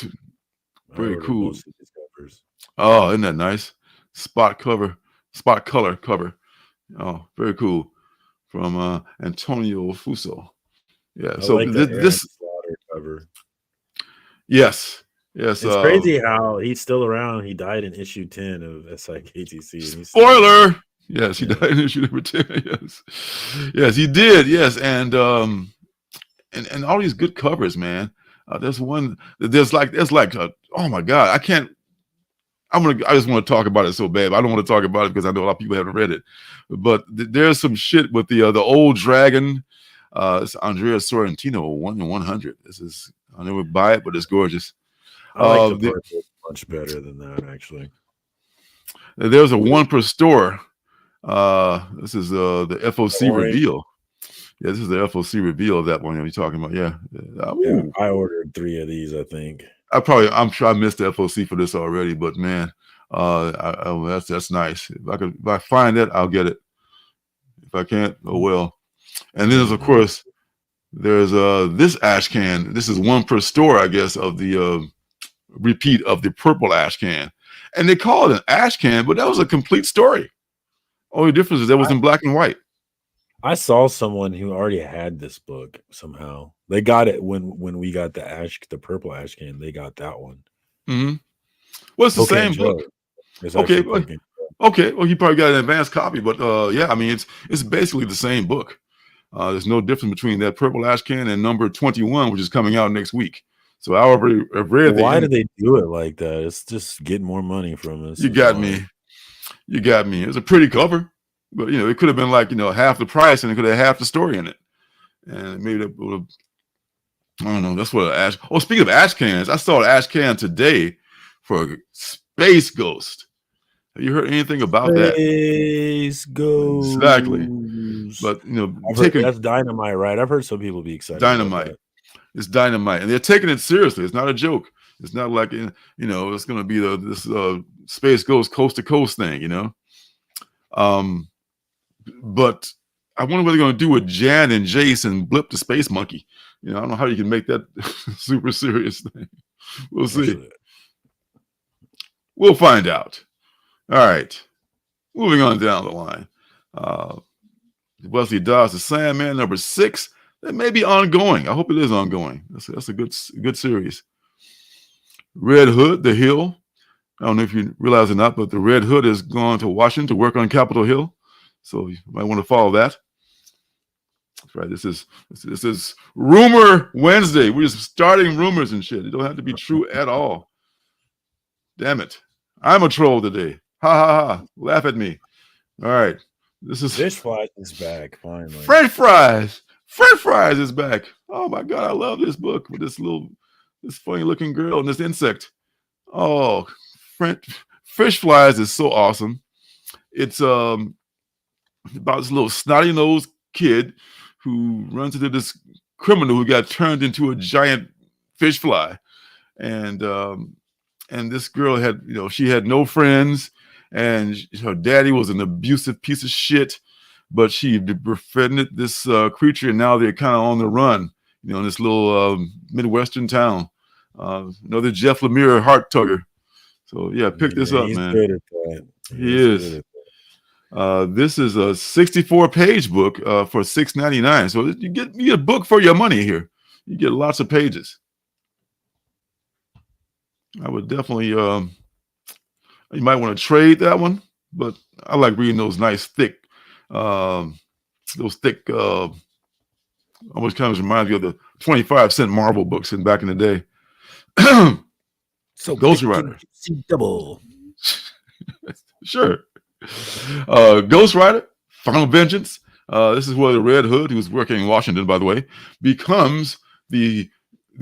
S4: very cool. Oh, isn't that nice? Spot color cover. Oh, very cool. From Antonio Fuso. Yeah.
S5: I
S4: so
S5: like this Slaughter cover.
S4: Yes.
S5: It's crazy how he's still around. He died in issue 10 of SIKTC.
S4: Spoiler. Yes, he died in issue number 10. Yes. Yes, he did. Yes, and all these good covers, man. There's like oh my God, I just want to talk about it so bad. But I don't want to talk about it because I know a lot of people haven't read it. But there's some shit with the old dragon. It's Andrea Sorrentino 1 in 100. I never buy it, but it's gorgeous.
S5: I like the purple much better than that, actually.
S4: There's a 1 per store. This is the FOC reveal. Yeah, this is the FOC reveal of that one you're talking about. Yeah.
S5: Yeah, I ordered 3 of these, I think.
S4: I'm sure I missed the FOC for this already, but man, that's nice. If I find it, I'll get it. If I can't, oh well. And then there's, of course, there's this ash can. This is 1 per store, I guess, of the repeat of the purple ash can. And they call it an ash can, but that was a complete story. Only difference is that was in black and white.
S5: I saw someone who already had this book somehow. They got it when we got the purple ash can. They got that one.
S4: Mm-hmm. Well, it's the same book. Okay. Well, he probably got an advanced copy, but yeah, I mean, it's basically the same book. There's no difference between that purple ash can and number 21, which is coming out next week. So I already read.
S5: Why do they do it like that? It's just getting more money from us.
S4: You got me. It's a pretty cover. But you know, it could have been like, you know, half the price, and it could have half the story in it, and maybe that would have. I don't know. That's what ash. Oh, speaking of ash cans, I saw an ash can today for Space Ghost. Have you heard anything about that?
S5: Space Ghost.
S4: Exactly. But you know,
S5: that's dynamite, right? I've heard some people be excited.
S4: Dynamite. It's dynamite, and they're taking it seriously. It's not a joke. It's not like, you know, it's going to be this Space Ghost coast to coast thing, you know. But I wonder what they're going to do with Jan and Jace and Blip the Space Monkey. You know, I don't know how you can make that super serious thing. We'll see. We'll find out. All right. Moving on down the line. Wesley Dodds, the Sandman, number 6. That may be ongoing. I hope it is ongoing. That's a good series. Red Hood, The Hill. I don't know if you realize it or not, but the Red Hood has gone to Washington to work on Capitol Hill. So you might want to follow that. That's right. This is Rumor Wednesday. We're just starting rumors and shit. It don't have to be true at all. Damn it. I'm a troll today. Ha ha ha. Laugh at me. All right. This is
S5: Fish Fries is back, finally.
S4: French Fries. French Fries is back. Oh my God. I love this book with this funny looking girl and this insect. Oh, Fish Flies is so awesome. It's about this little snotty nosed kid who runs into this criminal who got turned into a giant fish fly, and this girl had, she had no friends, and her daddy was an abusive piece of shit, but she befriended this creature, and now they're kind of on the run, in this little Midwestern town. Another Jeff Lemire heart tugger. So yeah, pick this up,
S5: he's
S4: man.
S5: Good at that.
S4: He is. This is a 64-page book for $6.99. So you get a book for your money here. You get lots of pages. I would definitely, you might want to trade that one, but I like reading those nice, thick, almost kind of reminds me of the 25-cent Marvel books back in the day.
S5: So
S4: Ghost Rider.
S5: Double.
S4: Sure. Ghost Rider, Final Vengeance. This is where the Red Hood, who's working in Washington, by the way, becomes the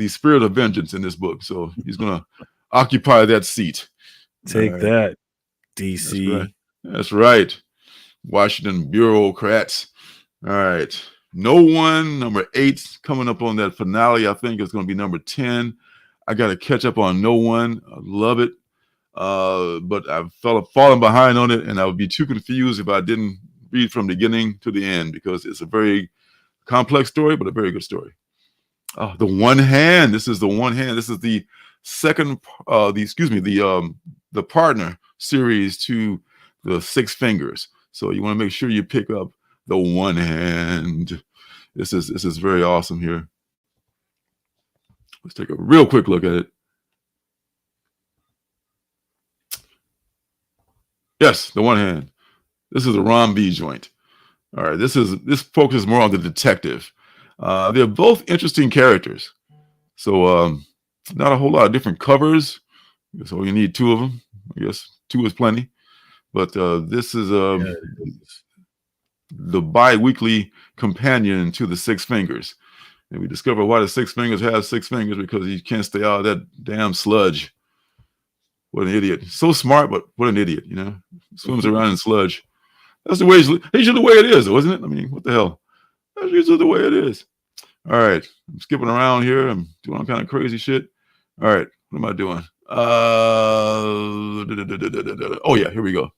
S4: spirit of vengeance in this book. So he's going to occupy that seat.
S5: Take that, DC.
S4: That's right. Washington bureaucrats. All right. No One, number 8, coming up on that finale. I think it's going to be number 10. I got to catch up on No One. I love it. But I've fallen behind on it, and I would be too confused if I didn't read from the beginning to the end, because it's a very complex story, but a very good story. The One Hand. This is the One Hand. This is the second, the partner series to the Six Fingers. So you want to make sure you pick up the One Hand. This is very awesome here. Let's take a real quick look at it. Yes, the One Hand. This is a Ron B joint. All right, this focuses more on the detective. They're both interesting characters. So not a whole lot of different covers. So you need 2 of them. I guess 2 is plenty. But this is the bi-weekly companion to the Six Fingers. And we discover why the Six Fingers have 6 fingers, because he can't stay out of that damn sludge. What an idiot. So smart, but what an idiot, Swims around in sludge. That's the way it's usually the way it is, though, isn't it? I mean, what the hell? That's usually the way it is. All right. I'm skipping around here. I'm doing all kind of crazy shit. All right. What am I doing? Oh, yeah. Here we go.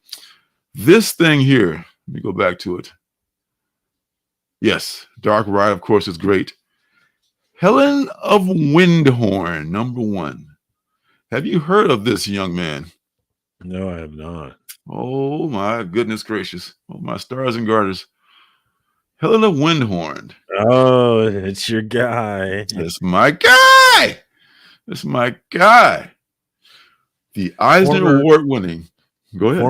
S4: This thing here. Let me go back to it. Yes. Dark Ride, of course, is great. Helen of Windhorn, number 1. Have you heard of this young man?
S5: No, I have not.
S4: Oh, my goodness gracious. Oh, my stars and garters. Helen of Windhorn.
S5: Oh, it's your guy.
S4: It's my guy. It's my guy. The Eisner Award winning. Go ahead.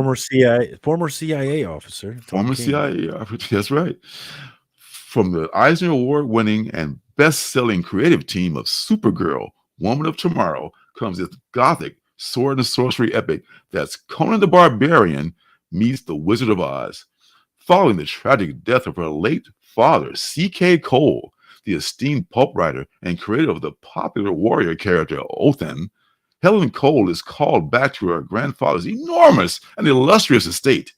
S5: Former CIA officer.
S4: Former CIA officer. That's right. From the Eisner Award winning and best-selling creative team of Supergirl, Woman of Tomorrow, comes this gothic sword and sorcery epic that's Conan the Barbarian meets the Wizard of Oz. Following the tragic death of her late father, C.K. Cole, the esteemed pulp writer and creator of the popular warrior character Othan, Helen Cole is called back to her grandfather's enormous and illustrious estate,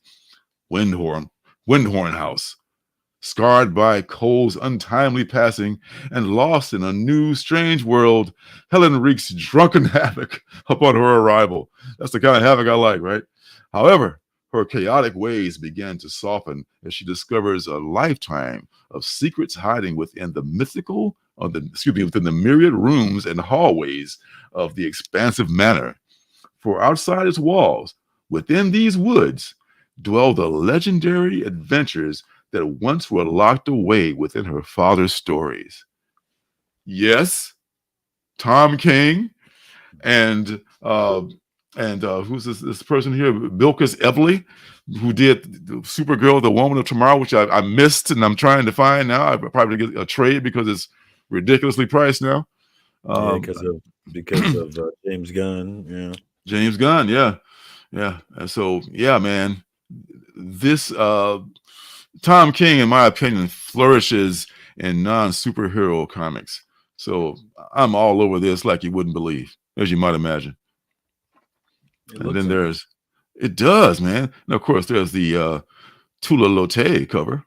S4: Windhorn House. Scarred by Cole's untimely passing and lost in a new, strange world, Helen wreaks drunken havoc upon her arrival. That's the kind of havoc I like, right? However, her chaotic ways began to soften as she discovers a lifetime of secrets hiding within the within the myriad rooms and hallways of the expansive manor. For outside its walls, within these woods, dwell the legendary adventures that once were locked away within her father's stories. Yes, Tom King and who's this person here, Bilquis Evely, who did Supergirl, the Woman of Tomorrow, which I missed and I'm trying to find now. I probably get a trade because it's ridiculously priced now.
S5: Because of James Gunn. Yeah,
S4: James Gunn. Yeah. And so man, this Tom King, in my opinion, flourishes in non-superhero comics. So I'm all over this like you wouldn't believe, as you might imagine. And then there's It does, man. And of course, there's the Tula Lotte cover.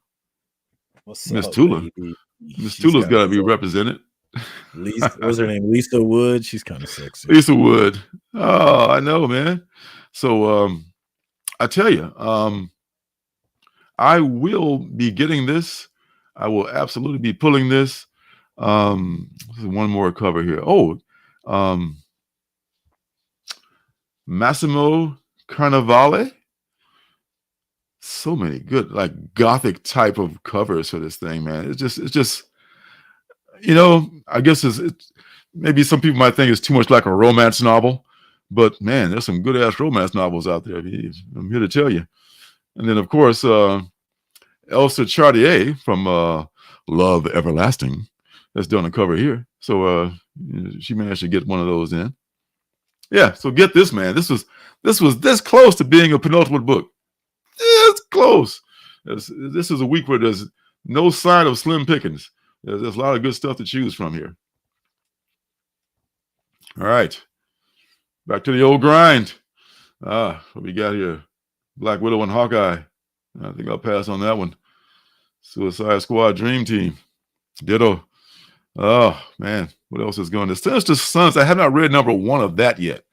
S5: What's
S4: Miss
S5: up,
S4: Tula.
S5: baby?
S4: Miss Tula's got to be represented.
S5: Lisa, what's her name? Lisa Wood. She's kind of sexy.
S4: Lisa Wood. Oh, I know, man. So I tell you, I will be getting this. I will absolutely be pulling this. One more cover here. Oh, Massimo Carnevale. So many good, like gothic type of covers for this thing, man. It's just, you know, I guess it's maybe some people might think it's too much like a romance novel, but man, there's some good ass romance novels out there. I'm here to tell you. And then of course, Elsa Chartier from Love Everlasting that's done a cover here. So she managed to get one of those in. Yeah, so get this, man. This was this close to being a penultimate book. It's close. This is a week where there's no sign of slim pickings. There's a lot of good stuff to choose from here. All right. Back to the old grind. What we got here? Black Widow and Hawkeye. I think I'll pass on that one. Suicide Squad Dream Team. Ditto. Oh, man. What else is going? The Sinister Sons. I have not read number 1 of that yet.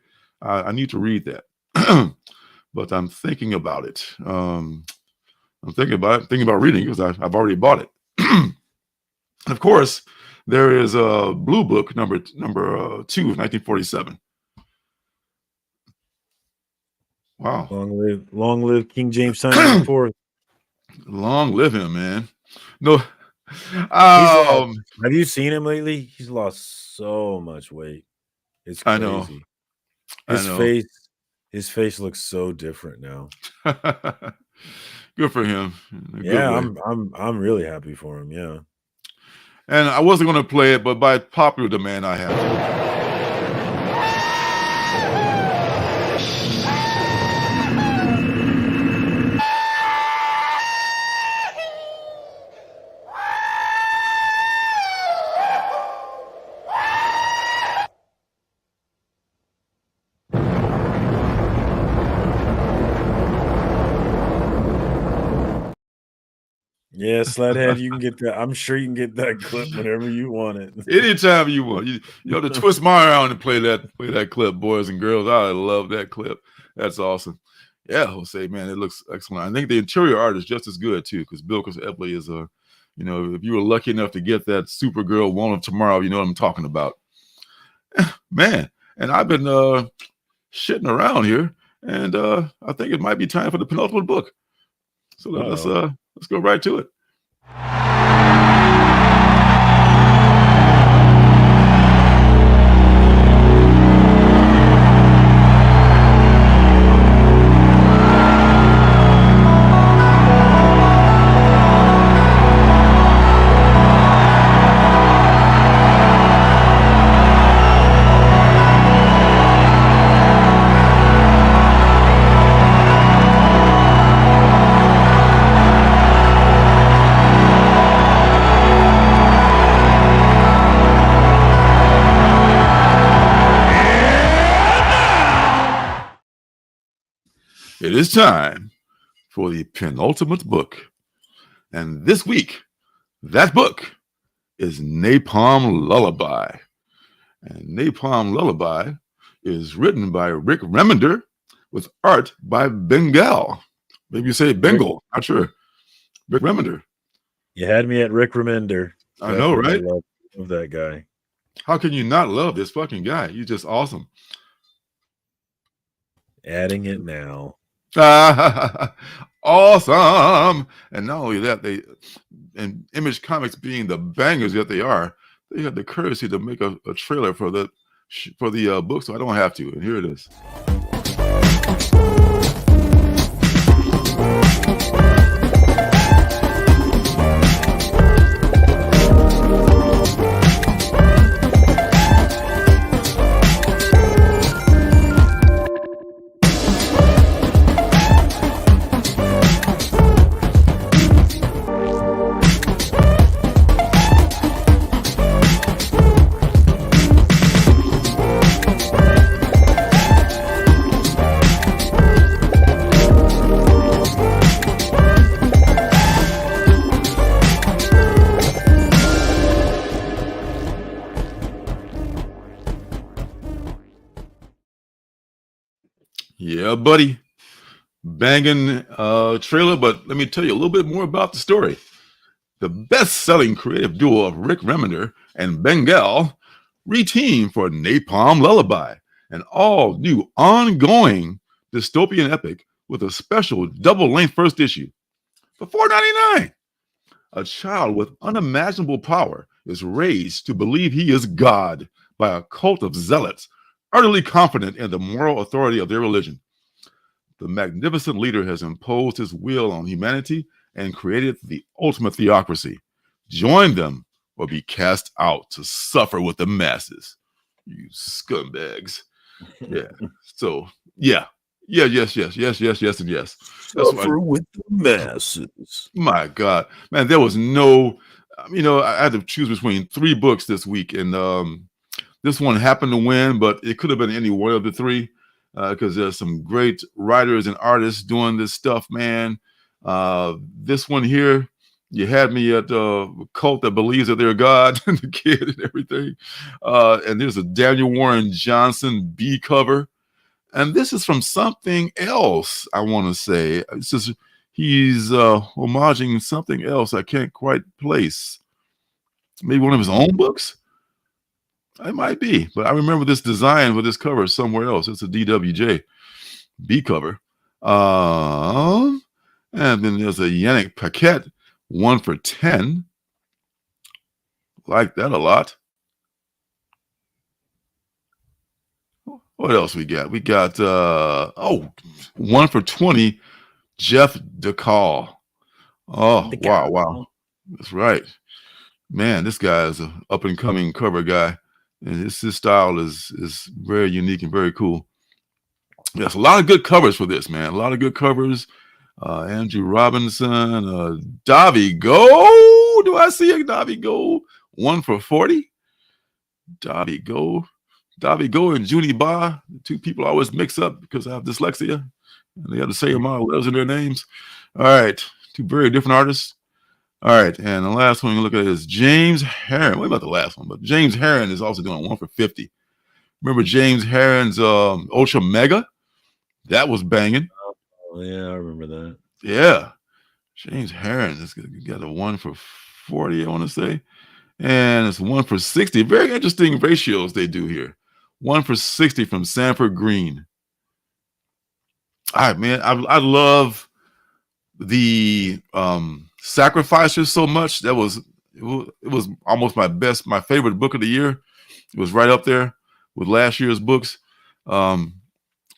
S4: I need to read that. But I'm thinking about it. I'm thinking about reading it because I've already bought it. Of course, there is a Blue Book number 2 of 1947. Wow.
S5: Long live King James Time IV.
S4: Long live him, man. No.
S5: Have you seen him lately? He's lost so much weight. It's crazy.
S4: I know.
S5: His face looks so different now.
S4: Good for him.
S5: I'm really happy for him. Yeah.
S4: And I wasn't going to play it, but by popular demand, I have to.
S5: Yeah, Sledhead, you can get that. I'm sure you can get that clip whenever you want it.
S4: Anytime you want. You know, to twist my arm and play that clip, boys and girls. I love that clip. That's awesome. Yeah, Jose, man, it looks excellent. I think the interior art is just as good too, because Bill Epley is a, you know, if you were lucky enough to get that Supergirl One of Tomorrow, you know what I'm talking about. Man, and I've been shitting around here, and I think it might be time for the penultimate book. So let's go right to it. It is time for the penultimate book. And this week, that book is Napalm Lullaby. And Napalm Lullaby is written by Rick Remender with art by Bengal. Maybe you say Bengal, not sure. Rick Remender.
S5: You had me at Rick Remender.
S4: I know, right?
S5: I love that guy.
S4: How can you not love this fucking guy? He's just awesome.
S5: Adding it now.
S4: Awesome. And not only that, and Image Comics being the bangers that they are, they had the courtesy to make a trailer for the book, so I don't have to. And here it is. Yeah, buddy. Banging trailer, but let me tell you a little bit more about the story. The best-selling creative duo of Rick Remender and Bengal reteamed for Napalm Lullaby, an all-new ongoing dystopian epic with a special double-length first issue. For $4.99, a child with unimaginable power is raised to believe he is God by a cult of zealots, utterly confident in the moral authority of their religion. The magnificent leader has imposed his will on humanity and created the ultimate theocracy. Join them or be cast out to suffer with the masses. You scumbags. Yeah. So, yeah. Yeah, yes, and yes.
S5: Suffer with the masses.
S4: My God. Man, there was no, I had to choose between 3 books this week, and this one happened to win, but it could have been any one of the 3. Because there's some great writers and artists doing this stuff, man. This one here, you had me at a cult that believes that they're God and the kid and everything. And there's a Daniel Warren Johnson B cover. And this is from something else, I want to say. He's homaging something else I can't quite place. Maybe one of his own books? It might be, but I remember this design with this cover somewhere else. It's a DWJ B cover. And then there's a Yannick Paquette, 1 for $10. Like that a lot. What else we got? We got 1 for $20, Jeff DeCall. Oh, wow. That's right. Man, this guy is an up-and-coming cover guy. And his style is very unique and very cool. There's a lot of good covers for this, man. A lot of good covers. Andrew Robinson, Davi Go. Do I see a Davi Go? 1 for $40. Davi Go and Junie Ba, 2 people I always mix up because I have dyslexia. And they have the same amount of letters in their names. All right. 2 very different artists. All right, and the last one you look at is James Herron. What about the last one? But James Herron is also doing 1 for $50. Remember James Herron's Ultra Mega? That was banging.
S5: Oh, yeah, I remember that.
S4: Yeah. James Herron has got a 1 for $40, I want to say. And it's 1 for $60. Very interesting ratios they do here. 1 for $60 from Sanford Green. All right, man. I love the Sacrificers so much. It was almost my favorite book of the year. It was right up there with last year's books. And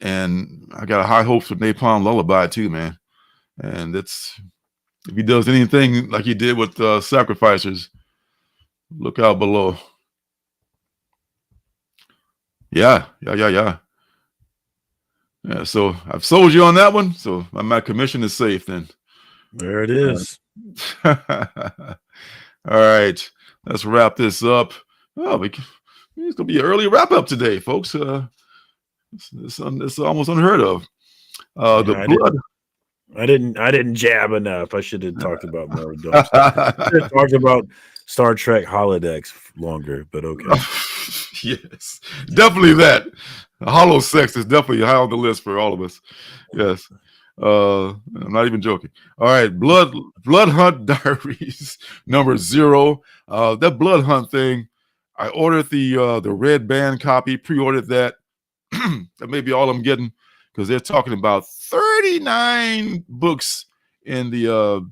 S4: I got a high hopes for Napalm Lullaby too, man. And if he does anything like he did with Sacrificers, look out below. Yeah. So I've sold you on that one. So my commission is safe then.
S5: There it is.
S4: All right, let's wrap this up. Oh, it's gonna be an early wrap up today, folks. It's almost unheard of. Blood.
S5: I didn't jab enough. I should have talked about more dumb stuff. I should have talked about Star Trek holodecks longer, but okay.
S4: Yes, definitely that. Hollow sex is definitely high on the list for all of us. Yes. I'm not even joking. All right, Blood Hunt Diaries number 0. That Blood Hunt thing, I ordered the red band copy, pre-ordered that. That may be all I'm getting because they're talking about 39 books in the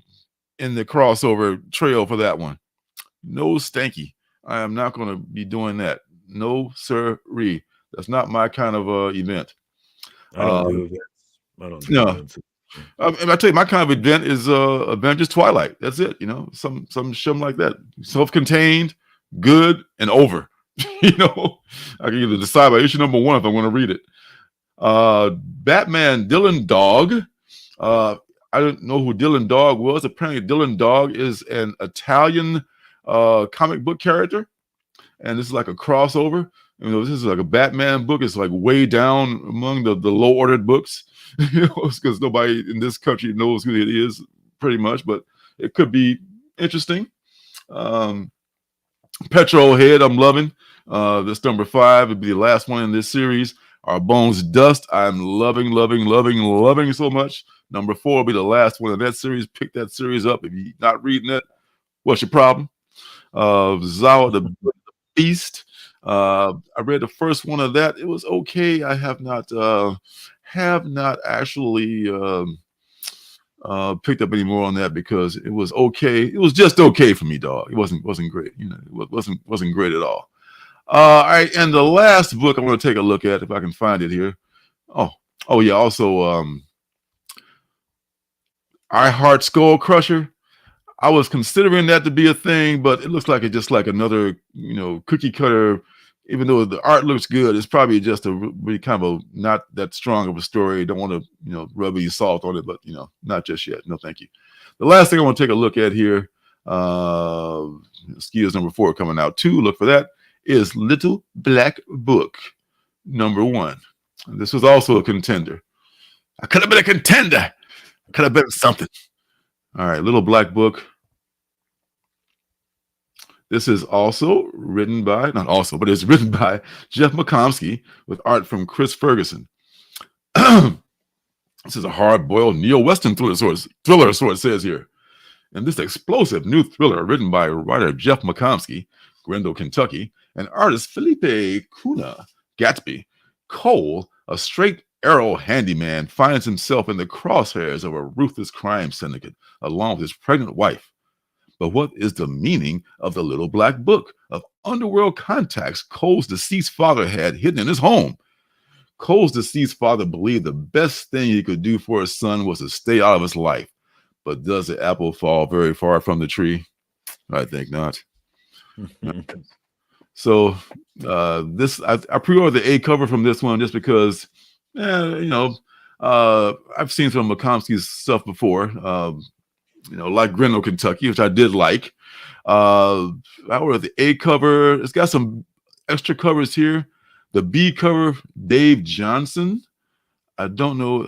S4: crossover trail for that one. No stanky. I am not going to be doing that. No sirree. That's not my kind of event.
S5: I don't do that. I don't do that.
S4: I tell you, my kind of event is Avengers Twilight. That's it. Some shim like that. Self-contained, good, and over. I can either decide by issue number 1 if I want to read it. Batman Dylan Dog. I don't know who Dylan Dog was. Apparently, Dylan Dog is an Italian comic book character, and this is like a crossover. This is like a Batman book. It's like way down among the low-ordered books, because nobody in this country knows who it is, pretty much. But it could be interesting. Petrol Head, I'm loving. This number 5 would be the last one in this series. Our Bones Dust, I'm loving so much. Number 4 will be the last one of that series. Pick that series up. If you're not reading it, what's your problem? Zawa the Beast. I read the first one of that. It was okay. I have not actually picked up any more on that because it was okay. It was just okay for me, dog. It wasn't great. You know, it wasn't great at all. All right, and the last book I'm going to take a look at if I can find it here. Oh yeah. Also, I Heart Skull Crusher. I was considering that to be a thing, but it looks like it's just like another, cookie cutter. Even though the art looks good, it's probably just a really kind of not that strong of a story. Don't want to, rub any salt on it, but not just yet. No, thank you. The last thing I want to take a look at here, Skiers number 4 coming out too. Look for that. Is Little Black Book number 1. And this was also a contender. I could have been a contender. I could have been something. All right, Little Black Book. This is also written by, not also, but it's written by Jeff McComsky with art from Chris Ferguson. This is a hard-boiled neo-Western thriller, so it says here. And this explosive new thriller written by writer Jeff McComsky, Grendel, Kentucky, and artist Felipe Cunha Gatsby. Cole, a straight arrow handyman, finds himself in the crosshairs of a ruthless crime syndicate along with his pregnant wife. But what is the meaning of the Little Black Book of underworld contacts Cole's deceased father had hidden in his home? Cole's deceased father believed the best thing he could do for his son was to stay out of his life. But does the apple fall very far from the tree? I think not. So I pre-ordered the A cover from this one just because, I've seen some of McComsky's stuff before. Like Grendel, Kentucky, which I did like. I ordered the A cover. It's got some extra covers here. The B cover, Dave Johnson. I don't know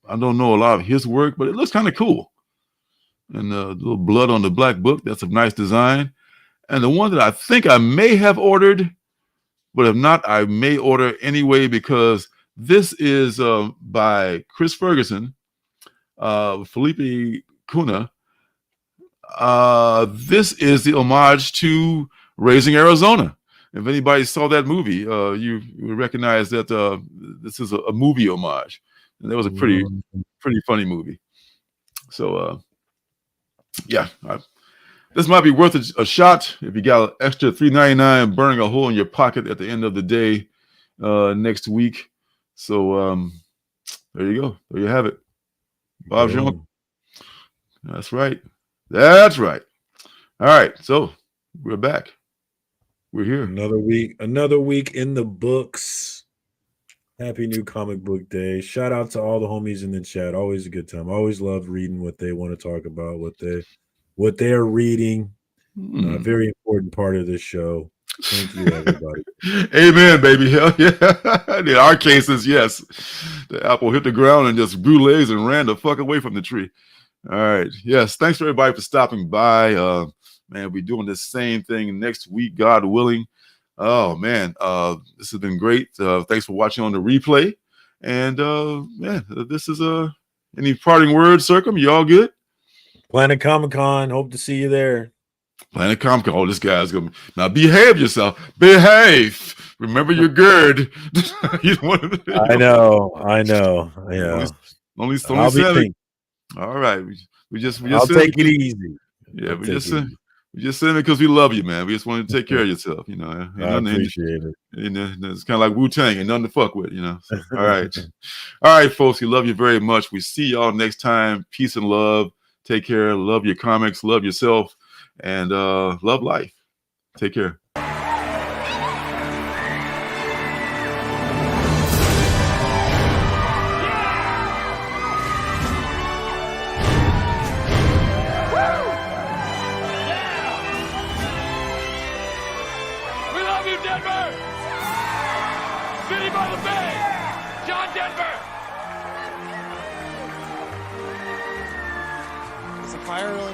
S4: I don't know a lot of his work, but it looks kind of cool. And a little blood on the black book. That's a nice design. And the one that I think I may have ordered, but if not, I may order anyway because this is by Chris Ferguson. Felipe Cunha. This is the homage to Raising Arizona. If anybody saw that movie, you would recognize that this is a movie homage, and that was a pretty funny movie. So, this might be worth a shot if you got an extra $3.99 burning a hole in your pocket at the end of the day next week. So there you go. There you have it. Bob's your uncle. That's right. That's right. All right. So we're back. We're here.
S5: Another week in the books. Happy new comic book day. Shout out to all the homies in the chat. Always a good time. Always love reading what they want to talk about, what they're reading. Very important part of this show. Thank you, everybody.
S4: Amen, baby. Hell yeah. In our cases, yes. The apple hit the ground and just grew legs and ran the fuck away from the tree. All right. Yes. Thanks for everybody for stopping by. Man, we're doing the same thing next week, God willing. Oh, man. This has been great. Thanks for watching on the replay. And, this is any parting words, Surcam? You all good?
S5: Planet Comic-Con. Hope to see you there.
S4: Planet Comic-Con. Oh, this guy's going to... Now, behave yourself. Behave. Remember your gird.
S5: I know. Yeah.
S4: Only 7. All right. We just
S5: I'll take it easy.
S4: Yeah, we just saying it because we love you, man. We just want to take care of yourself,
S5: I appreciate it.
S4: It's kind of like Wu-Tang and nothing to fuck with, So, all right. All right, folks. We love you very much. We see y'all next time. Peace and love. Take care. Love your comics. Love yourself. And love life. Take care.
S8: City by the Bay! John Denver! Is the fire really